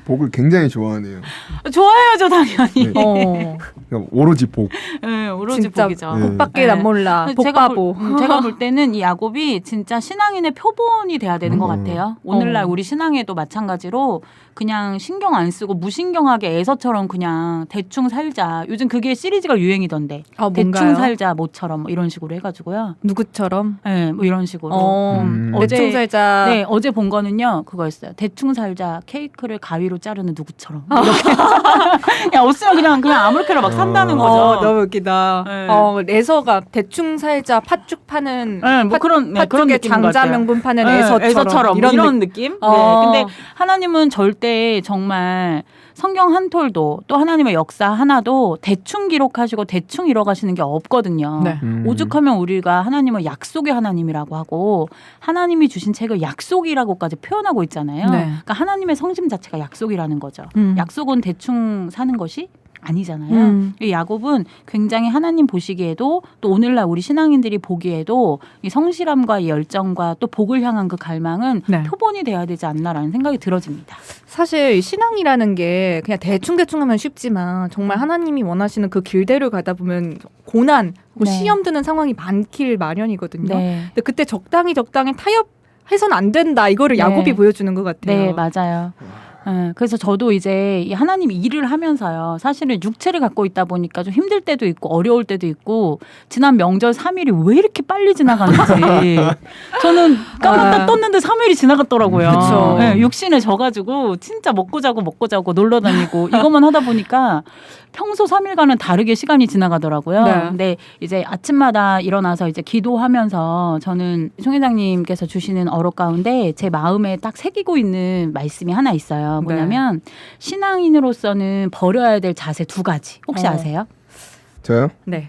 복을 굉장히 좋아하네요. 좋아해야죠, 당연히. 네. 그러니까 오로지 복. 네, 오로지 진짜 복이죠. 네. 복밖에 안 몰라. 제가 복바보. 제가 볼 때는 이 야곱이 진짜 신앙인의 표본이 돼야 되는 것 같아요. 오늘날 우리 신앙에도 마찬가지로 그냥 신경 안 쓰고 무신경하게 에서처럼 그냥 대충 살자. 요즘 그게 시리즈가 유행이던데. 대충 뭔가요? 살자 모처럼 뭐 이런 식으로 해가지고요. 누구처럼? 네, 뭐 이런 식으로. 대충 어제 살자. 네, 어제 본 거는요. 그거였어요. 대충 살자. 케이크를 가위로 자르는 누구처럼. 이렇게. 야, 없으면 그냥 아무렇게나 막 산다는 거죠. 너무 웃기다. 네. 레서가 대충 살자 팥죽 파는 네, 뭐 그런 그런 팥죽에 느낌인 것 장자 같아요. 명분 파는 네, 에서처럼 이런 느낌. 네. 근데 하나님은 절대 정말 성경 한 톨도 또 하나님의 역사 하나도 대충 기록하시고 대충 이뤄가시는 게 없거든요. 네. 오죽하면 우리가 하나님은 약속의 하나님이라고 하고 하나님이 주신 책을 약속이라고까지 표현하고 있잖아요. 네. 그러니까 하나님의 성심 자체가 약속이라는 거죠. 약속은 대충 사는 것이 아니잖아요. 이 야곱은 굉장히 하나님 보시기에도 또 오늘날 우리 신앙인들이 보기에도 이 성실함과 이 열정과 또 복을 향한 그 갈망은 네. 표본이 돼야 되지 않나라는 생각이 들어집니다. 사실 신앙이라는 게 그냥 대충대충 하면 쉽지만 정말 하나님이 원하시는 그 길대로 가다 보면 고난, 네. 시험 드는 상황이 많길 마련이거든요. 네. 근데 그때 적당히 타협해서는 안 된다. 이거를 네. 야곱이 보여주는 것 같아요. 네, 맞아요. 그래서 저도 이제 이 하나님 일을 하면서요. 사실은 육체를 갖고 있다 보니까 좀 힘들 때도 있고 어려울 때도 있고 지난 명절 3일이 왜 이렇게 빨리 지나가는지 저는 깜빡 떴는데 3일이 지나갔더라고요. 그쵸. 네, 육신에 져가지고 진짜 먹고 자고 놀러 다니고 이것만 하다 보니까 평소 3일과는 다르게 시간이 지나가더라고요. 네. 근데 이제 아침마다 일어나서 이제 기도하면서 저는 총 회장님께서 주시는 어록 가운데 제 마음에 딱 새기고 있는 말씀이 하나 있어요. 뭐냐면 신앙인으로서는 버려야 될 자세 2가지. 혹시 아세요? 저요? 네.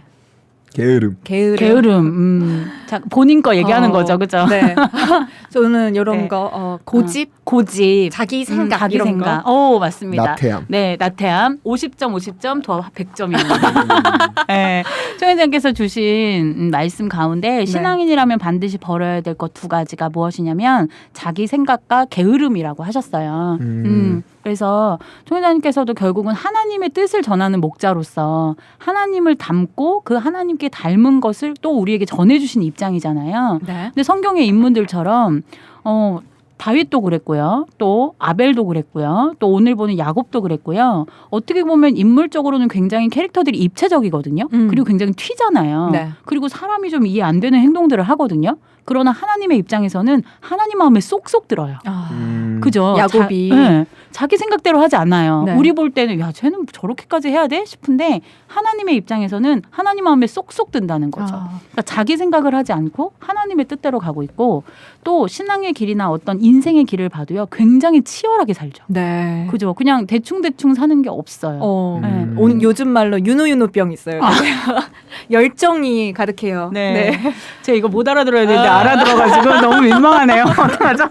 게으름. 게으름. 자, 본인 거 얘기하는 거죠, 그죠? 네. 저는 이런 네. 거 고집, 고집, 자기 생각 자기 이런 생각. 거. 오, 맞습니다. 나태함. 네, 나태함. 50점 더 100점입니다. 네. 총 회장께서 주신 말씀 가운데 신앙인이라면 반드시 버려야 될 것 2가지가 무엇이냐면 자기 생각과 게으름이라고 하셨어요. 그래서 총 회장님께서도 결국은 하나님의 뜻을 전하는 목자로서 하나님을 닮고 그 하나님께 닮은 것을 또 우리에게 전해주신 입장이잖아요. 네. 근데 성경의 인물들처럼 다윗도 그랬고요. 또 아벨도 그랬고요. 또 오늘 보는 야곱도 그랬고요. 어떻게 보면 인물적으로는 굉장히 캐릭터들이 입체적이거든요. 그리고 굉장히 튀잖아요. 네. 그리고 사람이 좀 이해 안 되는 행동들을 하거든요. 그러나 하나님의 입장에서는 하나님 마음에 쏙쏙 들어요. 그죠? 야곱이. 자기 생각대로 하지 않아요. 네. 우리 볼 때는 야 쟤는 저렇게까지 해야 돼 싶은데 하나님의 입장에서는 하나님 마음에 쏙쏙 든다는 거죠. 그러니까 자기 생각을 하지 않고 하나님의 뜻대로 가고 있고 또 신앙의 길이나 어떤 인생의 길을 봐도요 굉장히 치열하게 살죠. 네. 그죠? 그냥 대충 사는 게 없어요. 네. 요즘 말로 윤호병 있어요. 열정이 가득해요. 네. 제가 이거 못 알아들어야 되는데 알아들어가지고 너무 민망하네요. 어떡하죠?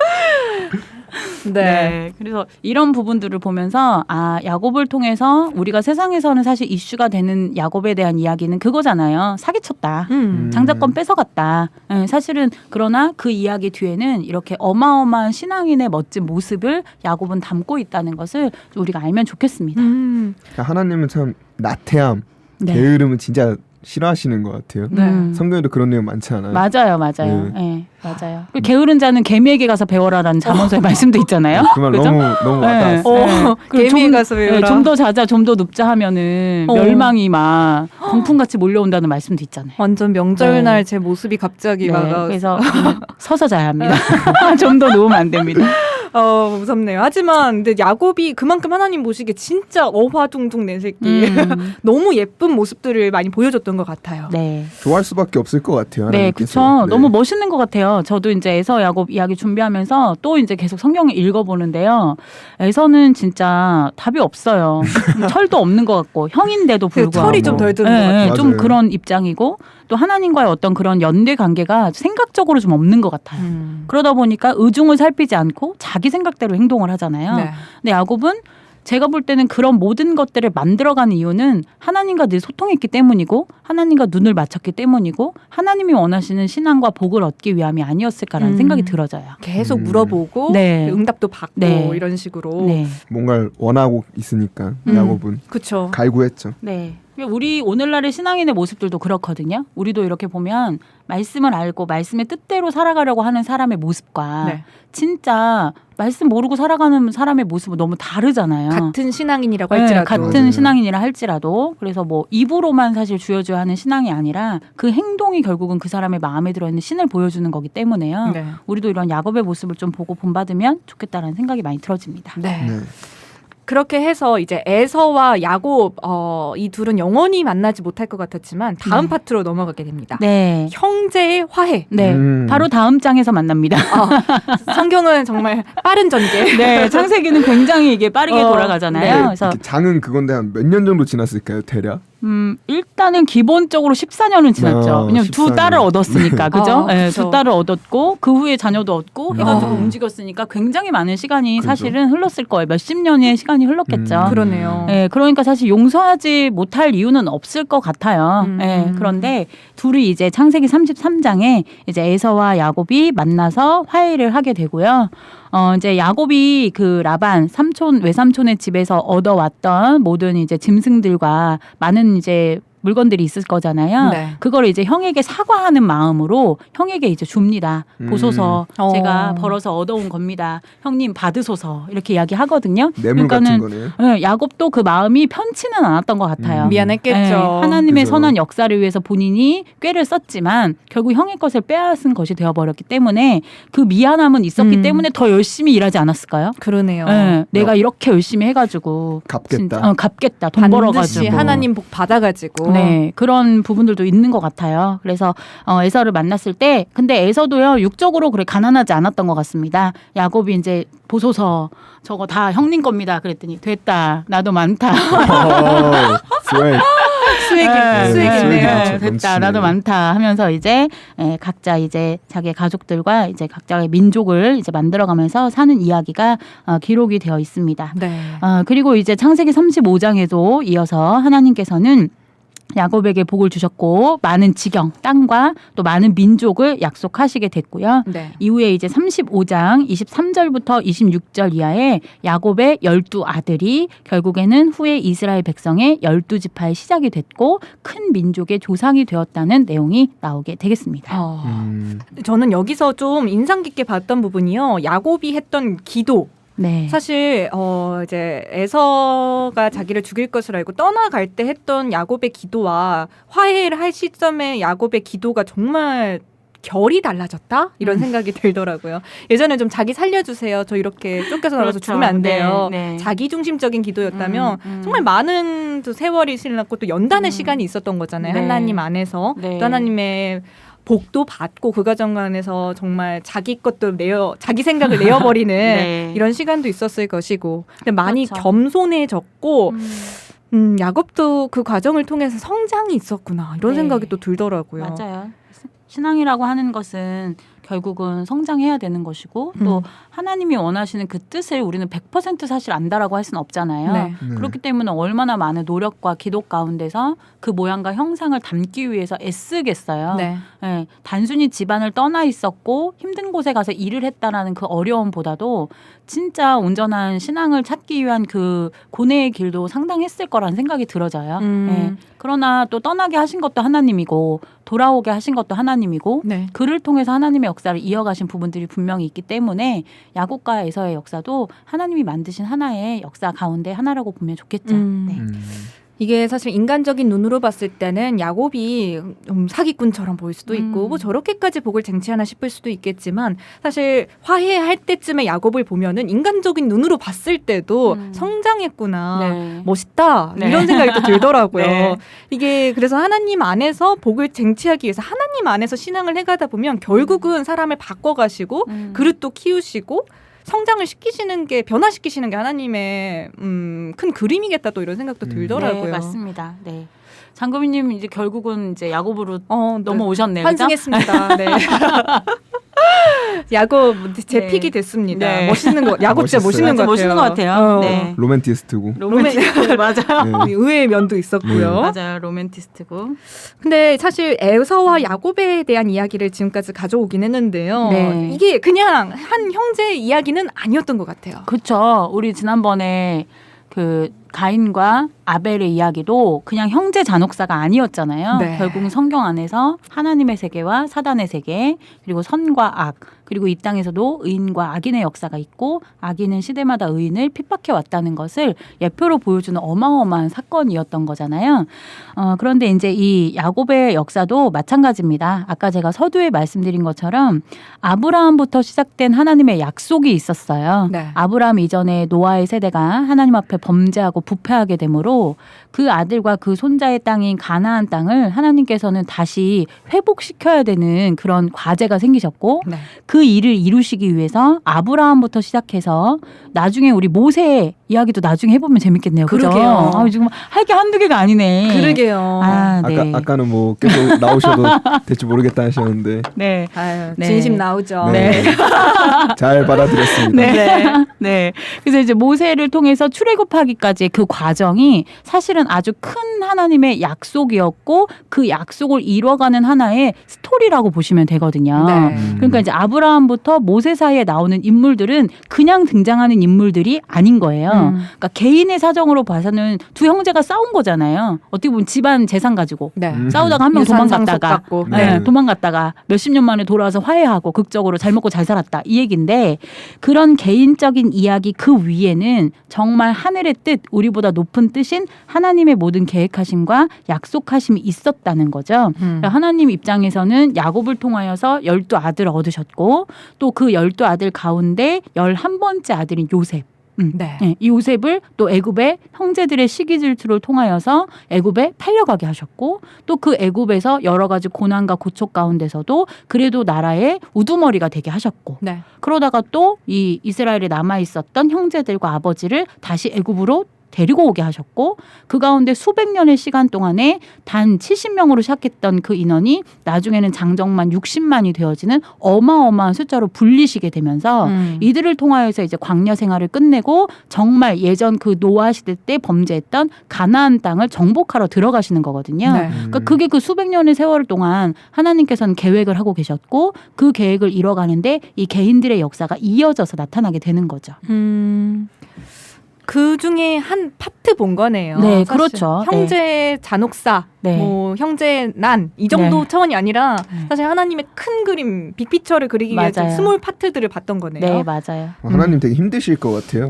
네. 그래서 이런 부분들을 보면서 야곱을 통해서 우리가 세상에서는 사실 이슈가 되는 야곱에 대한 이야기는 그거잖아요. 사기쳤다. 장자권 뺏어갔다. 네, 사실은 그러나 그 이야기 뒤에는 이렇게 어마어마한 신앙인의 멋진 모습을 야곱은 담고 있다는 것을 우리가 알면 좋겠습니다. 그러니까 하나님은 참 나태함, 네. 게으름은 진짜 싫어하시는 것 같아요. 네. 성경에도 그런 내용 많지 않아요? 맞아요. 네, 맞아요. 게으른 자는 개미에게 가서 배워라라는 잠언서의 말씀도 있잖아요. 그 말 그죠? 너무 와닿았어요. 개미에 가서 배워라. 좀 더 자자, 좀 더 눕자 하면은 멸망이 막 병풍같이 몰려온다는 말씀도 있잖아요. 완전 명절날 제 모습이 갑자기 막 그래서 서서 자야 합니다. 좀 더 누우면 안 됩니다. 무섭네요. 하지만 근데 야곱이 그만큼 하나님 보시기에 진짜 어화둥둥 내 새끼 너무 예쁜 모습들을 많이 보여줬던 것 같아요. 네. 좋아할 수밖에 없을 것 같아요. 네, 하나님께서. 그렇죠. 너무 멋있는 것 같아요. 저도 이제 에서 야곱 이야기 준비하면서 또 이제 계속 성경을 읽어보는데요. 에서는 진짜 답이 없어요. 철도 없는 것 같고 형인데도 불구하고 철이 좀 덜 드는 것 같아요. 좀 맞아요. 그런 입장이고 또 하나님과의 어떤 그런 연대 관계가 생각적으로 좀 없는 것 같아요. 그러다 보니까 의중을 살피지 않고 자기 생각대로 행동을 하잖아요. 네. 근데 야곱은 제가 볼 때는 그런 모든 것들을 만들어가는 이유는 하나님과 늘 소통했기 때문이고 하나님과 눈을 맞췄기 때문이고 하나님이 원하시는 신앙과 복을 얻기 위함이 아니었을까라는 생각이 들어져요. 계속 물어보고 네. 응답도 받고 네. 이런 식으로. 네. 뭔가를 원하고 있으니까 야곱은 그렇죠. 갈구했죠. 네. 우리 오늘날의 신앙인의 모습들도 그렇거든요. 우리도 이렇게 보면 말씀을 알고 말씀의 뜻대로 살아가려고 하는 사람의 모습과 네. 진짜 말씀 모르고 살아가는 사람의 모습은 너무 다르잖아요. 같은 신앙인이라고 네, 할지라도. 같은 맞아요. 신앙인이라 할지라도 그래서 뭐 입으로만 사실 주여줘야 하는 신앙이 아니라 그 행동이 결국은 그 사람의 마음에 들어있는 신을 보여주는 거기 때문에요. 네. 우리도 이런 야곱의 모습을 좀 보고 본받으면 좋겠다는 생각이 많이 들어집니다. 네. 네. 그렇게 해서 이제 에서와 야곱 이 둘은 영원히 만나지 못할 것 같았지만 다음 네. 파트로 넘어가게 됩니다. 네. 형제의 화해. 네. 바로 다음 장에서 만납니다. 성경은 정말 빠른 전개. 네. 창세기는 굉장히 이게 빠르게 돌아가잖아요. 네. 그래서 장은 그건데 한 몇 년 정도 지났을까요? 대략? 일단은 기본적으로 14년은 지났죠. 왜냐면 두 14년. 딸을 얻었으니까, 그죠? 네, 그쵸. 두 딸을 얻었고 그 후에 자녀도 얻고 해가지고 아. 움직였으니까 굉장히 많은 시간이 그죠. 사실은 흘렀을 거예요. 몇십 년의 시간이 흘렀겠죠. 그러네요. 네, 그러니까 사실 용서하지 못할 이유는 없을 것 같아요. 네, 그런데 둘이 이제 창세기 33장에 이제 에서와 야곱이 만나서 화해를 하게 되고요. 이제 야곱이 그 라반 외삼촌의 집에서 얻어왔던 모든 이제 짐승들과 많은 이제 물건들이 있을 거잖아요. 네. 그걸 이제 형에게 사과하는 마음으로 형에게 이제 줍니다. 보소서 제가 벌어서 얻어온 겁니다. 형님 받으소서 이렇게 이야기하거든요. 뇌물 같은 거네요. 네, 야곱도 그 마음이 편치는 않았던 것 같아요. 미안했겠죠. 네, 하나님의 그죠. 선한 역사를 위해서 본인이 꾀를 썼지만 결국 형의 것을 빼앗은 것이 되어버렸기 때문에 그 미안함은 있었기 때문에 더 열심히 일하지 않았을까요? 그러네요. 네, 내가 이렇게 열심히 해가지고 갚겠다. 진짜, 갚겠다. 돈 반드시 벌어가지고. 하나님 복 받아가지고. 네, 그런 부분들도 있는 것 같아요. 그래서 에서를 만났을 때, 근데 에서도요 육적으로 그래 가난하지 않았던 것 같습니다. 야곱이 이제 보소서 저거 다 형님 겁니다. 그랬더니 됐다. 나도 많다. 스웨이. 수익이네요. 됐다. 넘치네요. 나도 많다 하면서 이제 각자 이제 자기 가족들과 이제 각자의 민족을 이제 만들어가면서 사는 이야기가 기록이 되어 있습니다. 네. 그리고 이제 창세기 35장에도 이어서 하나님께서는 야곱에게 복을 주셨고 많은 지경, 땅과 또 많은 민족을 약속하시게 됐고요. 네. 이후에 이제 35장 23절부터 26절 이하에 야곱의 12아들이 결국에는 후에 이스라엘 백성의 12지파의 시작이 됐고 큰 민족의 조상이 되었다는 내용이 나오게 되겠습니다. 저는 여기서 좀 인상 깊게 봤던 부분이요. 야곱이 했던 기도. 네. 사실 이제 에서가 자기를 죽일 것을 알고 떠나갈 때 했던 야곱의 기도와 화해를 할 시점에 야곱의 기도가 정말 결이 달라졌다? 이런 생각이 들더라고요. 예전에 좀 자기 살려주세요. 저 이렇게 쫓겨서 나가서 그렇죠. 죽으면 안 돼요. 네. 자기 중심적인 기도였다면 정말 많은 또 세월이 지났고 또 연단의 시간이 있었던 거잖아요. 네. 하나님 안에서 네. 또 하나님의 복도 받고 그 과정 안에서 정말 자기 것도 자기 생각을 내어버리는 네. 이런 시간도 있었을 것이고 근데 많이 그렇죠. 겸손해졌고 야곱도 그 과정을 통해서 성장이 있었구나 이런 네. 생각이 또 들더라고요. 맞아요. 신앙이라고 하는 것은 결국은 성장해야 되는 것이고 또 하나님이 원하시는 그 뜻을 우리는 100% 사실 안다라고 할 수는 없잖아요. 네. 그렇기 때문에 얼마나 많은 노력과 기도 가운데서 그 모양과 형상을 담기 위해서 애쓰겠어요. 네. 네, 단순히 집안을 떠나 있었고 힘든 곳에 가서 일을 했다라는 그 어려움보다도 진짜 온전한 신앙을 찾기 위한 그 고뇌의 길도 상당했을 거라는 생각이 들어져요. 네. 그러나 또 떠나게 하신 것도 하나님이고 돌아오게 하신 것도 하나님이고 네. 그를 통해서 하나님의 역사를 이어가신 부분들이 분명히 있기 때문에 야곱과 에서의 역사도 하나님이 만드신 하나의 역사 가운데 하나라고 보면 좋겠죠. 네. 이게 사실 인간적인 눈으로 봤을 때는 야곱이 좀 사기꾼처럼 보일 수도 있고 뭐 저렇게까지 복을 쟁취하나 싶을 수도 있겠지만 사실 화해할 때쯤에 야곱을 보면은 인간적인 눈으로 봤을 때도 성장했구나 네. 멋있다 네. 이런 생각이 또 들더라고요. 네. 이게 그래서 하나님 안에서 복을 쟁취하기 위해서 하나님 안에서 신앙을 해가다 보면 결국은 사람을 바꿔가시고 그릇도 키우시고 성장을 시키시는 게 변화시키시는 게 하나님의 큰 그림이겠다 또 이런 생각도 들더라고요. 네, 맞습니다. 네. 장금희님 이제 결국은 이제 야곱으로 네. 넘어오셨네요. 그죠? 환승했습니다. 네. 야곱 제 네. 픽이 됐습니다. 네. 멋있는 거 야곱 진짜 멋있는 것 같아요. 멋있는 것 같아요. 네. 로맨티스트고. 로맨티스트 맞아요. 네. 의외의 면도 있었고요. 맞아요. 로맨티스트고. 근데 사실 에서와 야곱에 대한 이야기를 지금까지 가져오긴 했는데요. 네. 이게 그냥 한 형제 이야기는 아니었던 것 같아요. 그렇죠. 우리 지난번에 그 가인과 아벨의 이야기도 그냥 형제 잔혹사가 아니었잖아요. 네. 결국은 성경 안에서 하나님의 세계와 사단의 세계 그리고 선과 악 그리고 이 땅에서도 의인과 악인의 역사가 있고 악인은 시대마다 의인을 핍박해 왔다는 것을 예표로 보여주는 어마어마한 사건이었던 거잖아요. 그런데 이제 이 야곱의 역사도 마찬가지입니다. 아까 제가 서두에 말씀드린 것처럼 아브라함부터 시작된 하나님의 약속이 있었어요. 네. 아브라함 이전에 노아의 세대가 하나님 앞에 범죄하고 부패하게 되므로 그 아들과 그 손자의 땅인 가나안 땅을 하나님께서는 다시 회복시켜야 되는 그런 과제가 생기셨고 네. 그 일을 이루시기 위해서 아브라함부터 시작해서 나중에 우리 모세의 이야기도 나중에 해보면 재밌겠네요. 그죠? 그러게요. 아, 지금 할 게 한두 개가 아니네. 그러게요. 아, 네. 아까는 뭐 계속 나오셔도 될지 모르겠다 하셨는데 네. 아유, 네. 진심 나오죠. 네. 잘 받아들였습니다. 네. 네. 그래서 이제 모세를 통해서 출애굽하기까지의 그 과정이 사실은 아주 큰 하나님의 약속이었고 그 약속을 이뤄가는 하나의 스토리라고 보시면 되거든요. 네. 그러니까 이제 아브라함부터 모세 사이에 나오는 인물들은 그냥 등장하는 인물들이 아닌 거예요. 그러니까 개인의 사정으로 봐서는 두 형제가 싸운 거잖아요. 어떻게 보면 집안 재산 가지고. 네. 싸우다가 한 명 유산 도망갔다가 상속받고. 네, 네. 도망갔다가 몇십 년 만에 돌아와서 화해하고 극적으로 잘 먹고 잘 살았다 이 얘기인데 그런 개인적인 이야기 그 위에는 정말 하늘의 뜻 우리보다 높은 뜻인 하나님의 모든 계획하심과 약속하심이 있었다는 거죠. 그러니까 하나님 입장에서는 야곱을 통하여서 12아들을 얻으셨고 또 그 12아들 가운데 11번째 아들인 요셉 네. 네, 이 요셉을 또 애굽의 형제들의 시기 질투를 통하여서 애굽에 팔려가게 하셨고 또 그 애굽에서 여러 가지 고난과 고촉 가운데서도 그래도 나라의 우두머리가 되게 하셨고 네. 그러다가 또 이 이스라엘에 남아 있었던 형제들과 아버지를 다시 애굽으로 데리고 오게 하셨고 그 가운데 수백 년의 시간 동안에 단 70명으로 시작했던 그 인원이 나중에는 장정만 60만이 되어지는 어마어마한 숫자로 불리시게 되면서 이들을 통하여서 이제 광야 생활을 끝내고 정말 예전 그 노아 시대 때 범죄했던 가나안 땅을 정복하러 들어가시는 거거든요. 네. 그러니까 그게 그 수백 년의 세월 동안 하나님께서는 계획을 하고 계셨고 그 계획을 이뤄가는데 이 개인들의 역사가 이어져서 나타나게 되는 거죠. 그 중에 한 파트 본 거네요. 네, 사실. 그렇죠. 형제 잔혹사, 네. 뭐 형제 난 이 정도 네. 차원이 아니라 네. 사실 하나님의 큰 그림, 빅피처를 그리기 위해서 맞아요. 스몰 파트들을 봤던 거네요. 네, 맞아요. 하나님 되게 힘드실 것 같아요.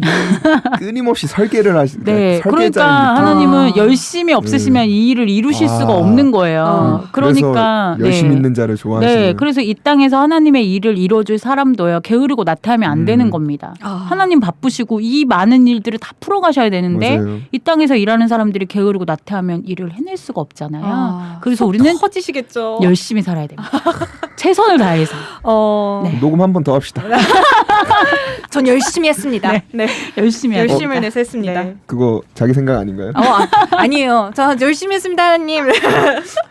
끊임없이 설계를 하시니까 네, 그러니까 설계자인 느낌. 하나님은 아. 열심히 없으시면 이 일을 이루실 수가 없는 거예요. 그러니까 그래서 열심히 네. 있는 자를 좋아하시는. 네, 그래서 이 땅에서 하나님의 일을 이뤄줄 사람도요 게으르고 나태하면 안 되는 겁니다. 하나님 바쁘시고 이 많은 일들을 다 풀어가셔야 되는데 맞아요. 이 땅에서 일하는 사람들이 게으르고 나태하면 일을 해낼 수가 없잖아요. 그래서 우리는 터지시겠죠. 열심히 살아야 됩니다. 최선을 다해서. 네. 녹음 한 번 더 합시다. 전 열심히 했습니다. 네. 열심히 해야 열심을 됩니다. 내서 했습니다. 네. 그거 자기 생각 아닌가요? 아니에요. 저 열심히 했습니다, 하나님.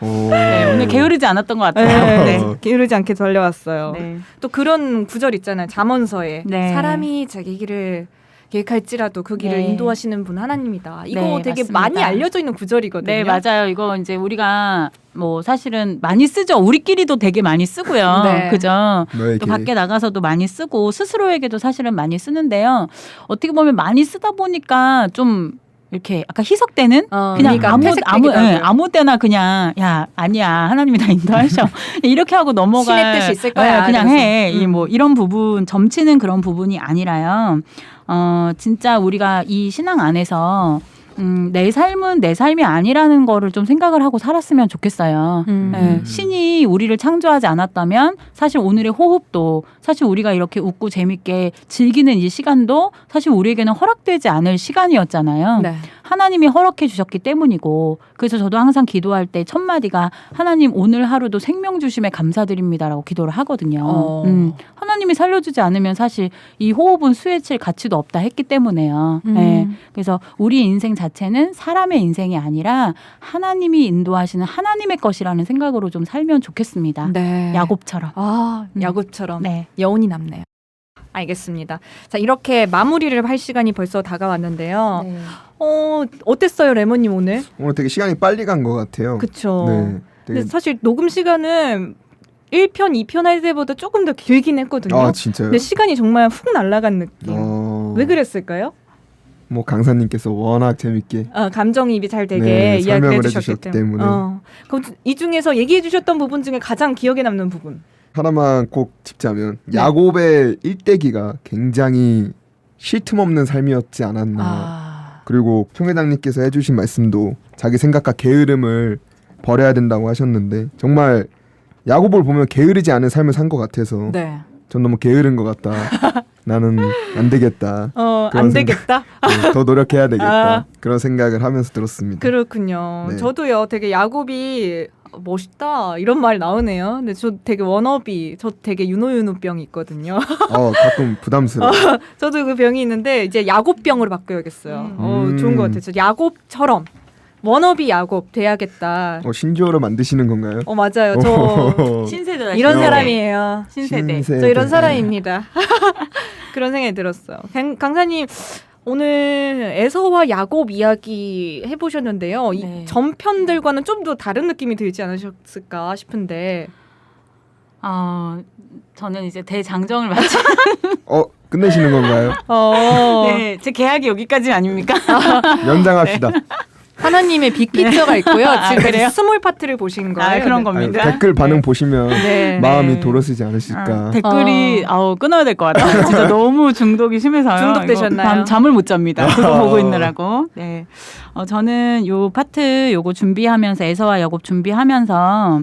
오. 네, 오늘 게으르지 않았던 것 같아요. 네. 네. 게으르지 않게 달려왔어요. 네. 또 그런 구절 있잖아요. 잠언서에 네. 사람이 자기 길을 계획할지라도 그 길을 네. 인도하시는 분 하나님이다. 이거 네, 되게 맞습니다. 많이 알려져 있는 구절이거든요. 네, 맞아요. 이거 이제 우리가 뭐 사실은 많이 쓰죠. 우리끼리도 되게 많이 쓰고요. 네. 그죠? 너의 또 계획. 밖에 나가서도 많이 쓰고 스스로에게도 사실은 많이 쓰는데요. 어떻게 보면 많이 쓰다 보니까 좀 이렇게 아까 희석되는 그냥 의미가 아무 퇴색되기도 하고요. 아무 때나 그냥 야 아니야 하나님이 다 인도하셔 이렇게 하고 넘어갈 신의 뜻이 있을 거야. 그냥 그래서. 해 이 뭐 이런 부분 점치는 그런 부분이 아니라요. 진짜 우리가 이 신앙 안에서 내 삶은 내 삶이 아니라는 거를 좀 생각을 하고 살았으면 좋겠어요. 네, 신이 우리를 창조하지 않았다면 사실 오늘의 호흡도 사실 우리가 이렇게 웃고 재밌게 즐기는 이 시간도 사실 우리에게는 허락되지 않을 시간이었잖아요. 네. 하나님이 허락해 주셨기 때문이고 그래서 저도 항상 기도할 때 첫 마디가 하나님 오늘 하루도 생명 주심에 감사드립니다라고 기도를 하거든요. 하나님이 살려주지 않으면 사실 이 호흡은 수에칠 가치도 없다 했기 때문에요. 네. 그래서 우리 인생 자체는 사람의 인생이 아니라 하나님이 인도하시는 하나님의 것이라는 생각으로 좀 살면 좋겠습니다. 네. 야곱처럼. 야곱처럼 네. 여운이 남네요. 알겠습니다. 자, 이렇게 마무리를 할 시간이 벌써 다가왔는데요. 네. 어땠어요, 레몬님 오늘? 오늘 되게 시간이 빨리 간 것 같아요. 그쵸. 네. 되게- 근데 사실 녹음 시간은 1편, 2편 할 때보다 조금 더 길긴 했거든요. 아 진짜요? 근데 시간이 정말 훅 날아간 느낌. 왜 그랬을까요? 뭐 강사님께서 워낙 재밌게 감정이입이 잘 되게 네, 이야기해 설명을 주셨기 해주셨기 때문에. 때문에. 그럼 이 중에서 얘기해 주셨던 부분 중에 가장 기억에 남는 부분. 하나만 꼭 짚자면 네. 야곱의 일대기가 굉장히 쉴 틈 없는 삶이었지 않았나. 그리고 총회장님께서 해주신 말씀도 자기 생각과 게으름을 버려야 된다고 하셨는데 정말 야곱을 보면 게으르지 않은 삶을 산 것 같아서 네. 전 너무 게으른 것 같다. 나는 안 되겠다. 안 그런 되겠다. 네, 더 노력해야 되겠다. 그런 생각을 하면서 들었습니다. 그렇군요. 네. 저도요. 되게 야곱이 멋있다 이런 말 나오네요. 근데 저 되게 워너비, 저 되게 윤호윤호병이 있거든요. 가끔 부담스러워. 저도 그 병이 있는데 이제 야곱병으로 바꿔야겠어요. 좋은 것 같아요. 저 야곱처럼 워너비 야곱 돼야겠다. 신조어로 만드시는 건가요? 맞아요. 저 신세대 이런 사람이에요. 신세대. 저 이런 사람입니다. 그런 생각이 들었어요. 강사님 오늘 에서와 야곱 이야기 해보셨는데요. 네. 이 전편들과는 좀 더 다른 느낌이 들지 않으셨을까 싶은데. 저는 이제 대장정을 마치. 끝내시는 건가요? 네, 제 계약이 여기까지 아닙니까? 연장합시다. 하나님의 빅피처가 있고요. 지금 그래요? 스몰 파트를 보시는 거예요. 그런 네. 겁니다. 댓글 반응 보시면 네. 마음이 네. 돌아서지 않으실까. 댓글이 끊어야 될 것 같아요. 진짜 너무 중독이 심해서요. 중독되셨나요? 이거 밤 잠을 못 잡니다. 그거 보고 있느라고. 네. 저는 요 파트 요거 준비하면서 에서와 야곱 준비하면서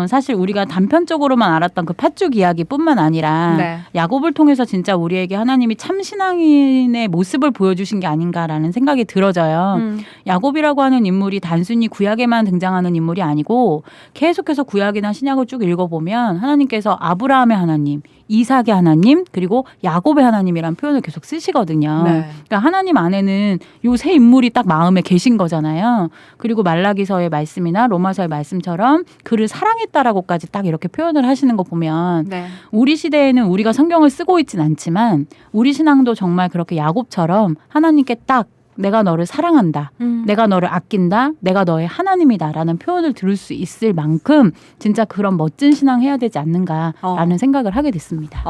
사실 우리가 단편적으로만 알았던 그 팥죽 이야기뿐만 아니라 네. 야곱을 통해서 진짜 우리에게 하나님이 참 신앙인의 모습을 보여주신 게 아닌가라는 생각이 들어져요. 야곱이라고 하는 인물이 단순히 구약에만 등장하는 인물이 아니고 계속해서 구약이나 신약을 쭉 읽어보면 하나님께서 아브라함의 하나님, 이삭의 하나님, 그리고 야곱의 하나님이라는 표현을 계속 쓰시거든요. 네. 그러니까 하나님 안에는 요 세 인물이 딱 마음에 계신 거잖아요. 그리고 말라기서의 말씀이나 로마서의 말씀처럼 그를 사랑했다라고까지 딱 이렇게 표현을 하시는 거 보면 네. 우리 시대에는 우리가 성경을 쓰고 있진 않지만 우리 신앙도 정말 그렇게 야곱처럼 하나님께 딱 내가 너를 사랑한다. 내가 너를 아낀다. 내가 너의 하나님이다라는 표현을 들을 수 있을 만큼 진짜 그런 멋진 신앙 해야 되지 않는가라는 생각을 하게 됐습니다.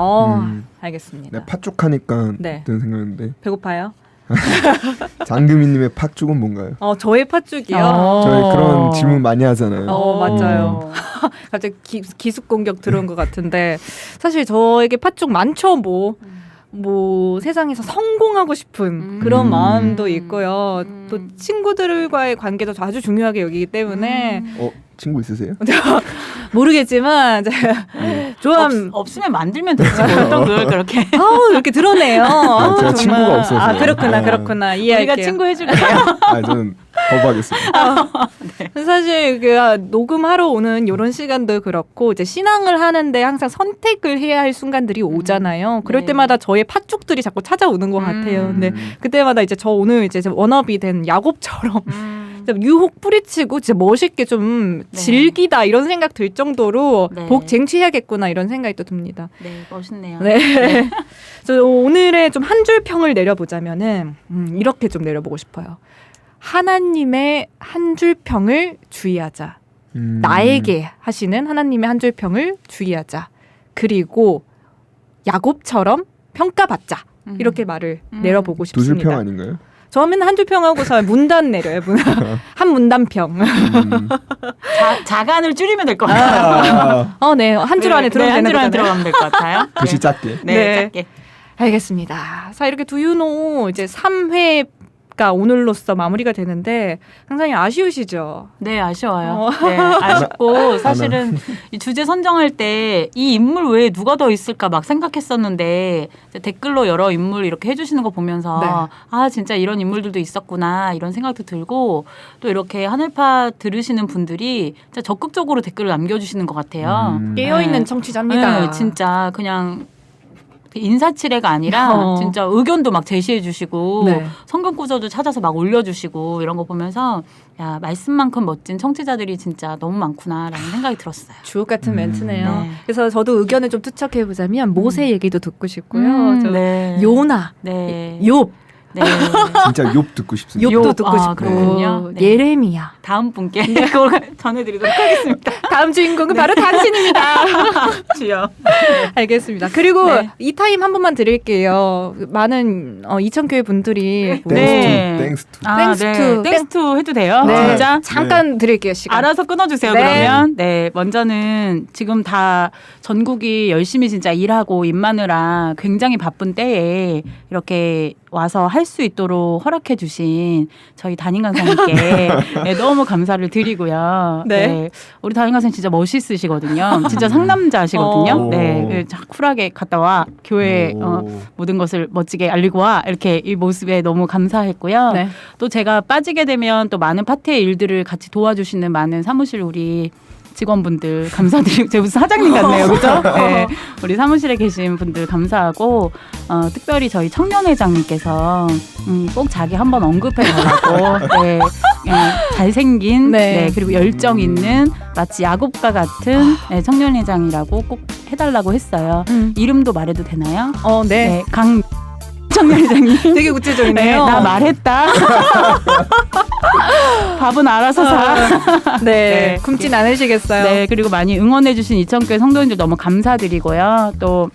알겠습니다. 네, 팥죽하니까 네. 드는 생각인데 배고파요? 장금희님의 팥죽은 뭔가요? 저의 팥죽이요. 저희 그런 질문 많이 하잖아요. 맞아요. 갑자기 기습 공격 들어온 것 같은데 사실 저에게 팥죽 많죠. 뭐 세상에서 성공하고 싶은 그런 마음도 있고요. 또 친구들과의 관계도 아주 중요하게 여기기 때문에 친구 있으세요? 모르겠지만 없으면 만들면 되지 어떤 걸 그렇게 이렇게 드러내요. 제가 친구가 없어서. 그렇구나. 이해할게요. 우리가 친구 해줄게요. 저는 거부하겠습니다. 네. 사실 녹음하러 오는 이런 시간도 그렇고 이제 신앙을 하는데 항상 선택을 해야 할 순간들이 오잖아요. 그럴 네. 때마다 저의 팥죽들이 자꾸 찾아오는 것 같아요. 근데 그때마다 이제 저 오늘 이제 워너비 된 야곱처럼 유혹 뿌리치고 진짜 멋있게 좀 즐기다 이런 생각 들 정도로 복 쟁취해야겠구나 이런 생각이 또 듭니다. 네, 멋있네요. 네. 저 오늘의 좀 한 줄 평을 내려보자면은 이렇게 좀 내려보고 싶어요. 하나님의 한 줄 평을 주의하자. 나에게 하시는 하나님의 한 줄 평을 주의하자. 그리고 야곱처럼 평가받자. 이렇게 말을 내려보고 두 줄 싶습니다. 평 아닌가요? 저는 한 줄 평하고서 문단 내려요. 한 문단평. 자간을 줄이면 될 것 같아요. 네. 한 줄 안에 들어가면 한 줄 안에 되는 거잖아요. 들어가면 될 것 같아요. 글씨 작게. 네, 작게. 알겠습니다. 자, 이렇게 두유노 이제 3회가 오늘로써 마무리가 되는데 상당히 아쉬우시죠? 네, 아쉬워요. 네, 아쉽고 사실은 이 주제 선정할 때 이 인물 외에 누가 더 있을까 막 생각했었는데 댓글로 여러 인물 이렇게 해주시는 거 보면서 진짜 이런 인물들도 있었구나 이런 생각도 들고 또 이렇게 하늘파 들으시는 분들이 진짜 적극적으로 댓글을 남겨주시는 것 같아요. 깨어있는 청취자입니다. 네, 진짜 그냥 인사치레가 아니라 진짜 의견도 막 제시해 주시고 성경 구절도 찾아서 막 올려주시고 이런 거 보면서 야 말씀만큼 멋진 청취자들이 진짜 너무 많구나라는 생각이 들었어요. 주옥 같은 멘트네요. 그래서 저도 의견을 좀 투척해 보자면 모세 얘기도 듣고 싶고요. 요나, 욥. 네. 진짜 욥 듣고 싶습니다. 욥도 듣고 싶고 그렇군요. 예레미야. 다음 분께 그걸 전해드리도록 하겠습니다. 다음 주인공은 바로 당신입니다. 주여. 알겠습니다. 그리고 이 타임 한 번만 드릴게요. 많은 이천교회 분들이 땡스 투. 땡스 투 해도 돼요? 진짜? 잠깐 드릴게요. 시간. 알아서 끊어주세요. 그러면 먼저는 지금 다 전국이 열심히 진짜 일하고 입마느라 굉장히 바쁜 때에 이렇게 와서 할 수 있도록 허락해 주신 저희 담임 강사님께 너무 감사를 드리고요. 우리 담임 강사님 진짜 멋있으시거든요. 진짜 상남자시거든요. 쿨하게 갔다 와. 교회 모든 것을 멋지게 알리고 와. 이렇게 이 모습에 너무 감사했고요. 또 제가 빠지게 되면 또 많은 파트의 일들을 같이 도와주시는 많은 사무실 우리 직원분들 감사드리고 제가 무슨 사장님 같네요, 그죠? 네, 우리 사무실에 계신 분들 감사하고 특별히 저희 청년회장님께서 꼭 자기 한번 언급해달라고 네, 잘생긴 네. 네, 그리고 열정 있는 마치 야곱과 같은 네, 청년회장이라고 꼭 해달라고 했어요. 이름도 말해도 되나요? 네. 네, 강 청년회장님. 되게 구체적이네요. 네, 나 말했다. 밥은 알아서 사. 네. 네. 굶진 않으시겠어요. 네, 그리고 많이 응원해주신 이천교회 성도님들 너무 감사드리고요. 또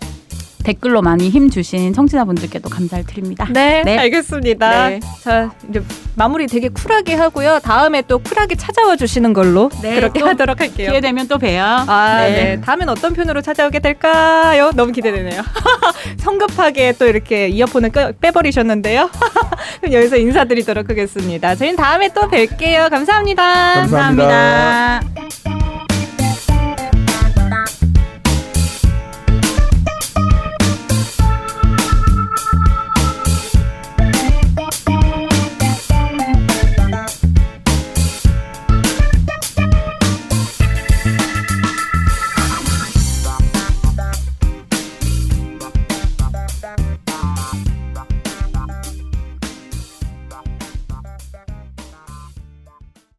댓글로 많이 힘 주신 청취자분들께도 감사를 드립니다. 네, 네. 알겠습니다. 네. 자, 이제 마무리 되게 쿨하게 하고요. 다음에 또 쿨하게 찾아와 주시는 걸로 네, 그렇게 또 하도록 할게요. 기회 되면 또 봬요. 아, 네. 네. 다음엔 어떤 편으로 찾아오게 될까요? 너무 기대되네요. 성급하게 또 이렇게 이어폰을 빼버리셨는데요. 그럼 여기서 인사드리도록 하겠습니다. 저희는 다음에 또 뵐게요. 감사합니다. 감사합니다. 감사합니다.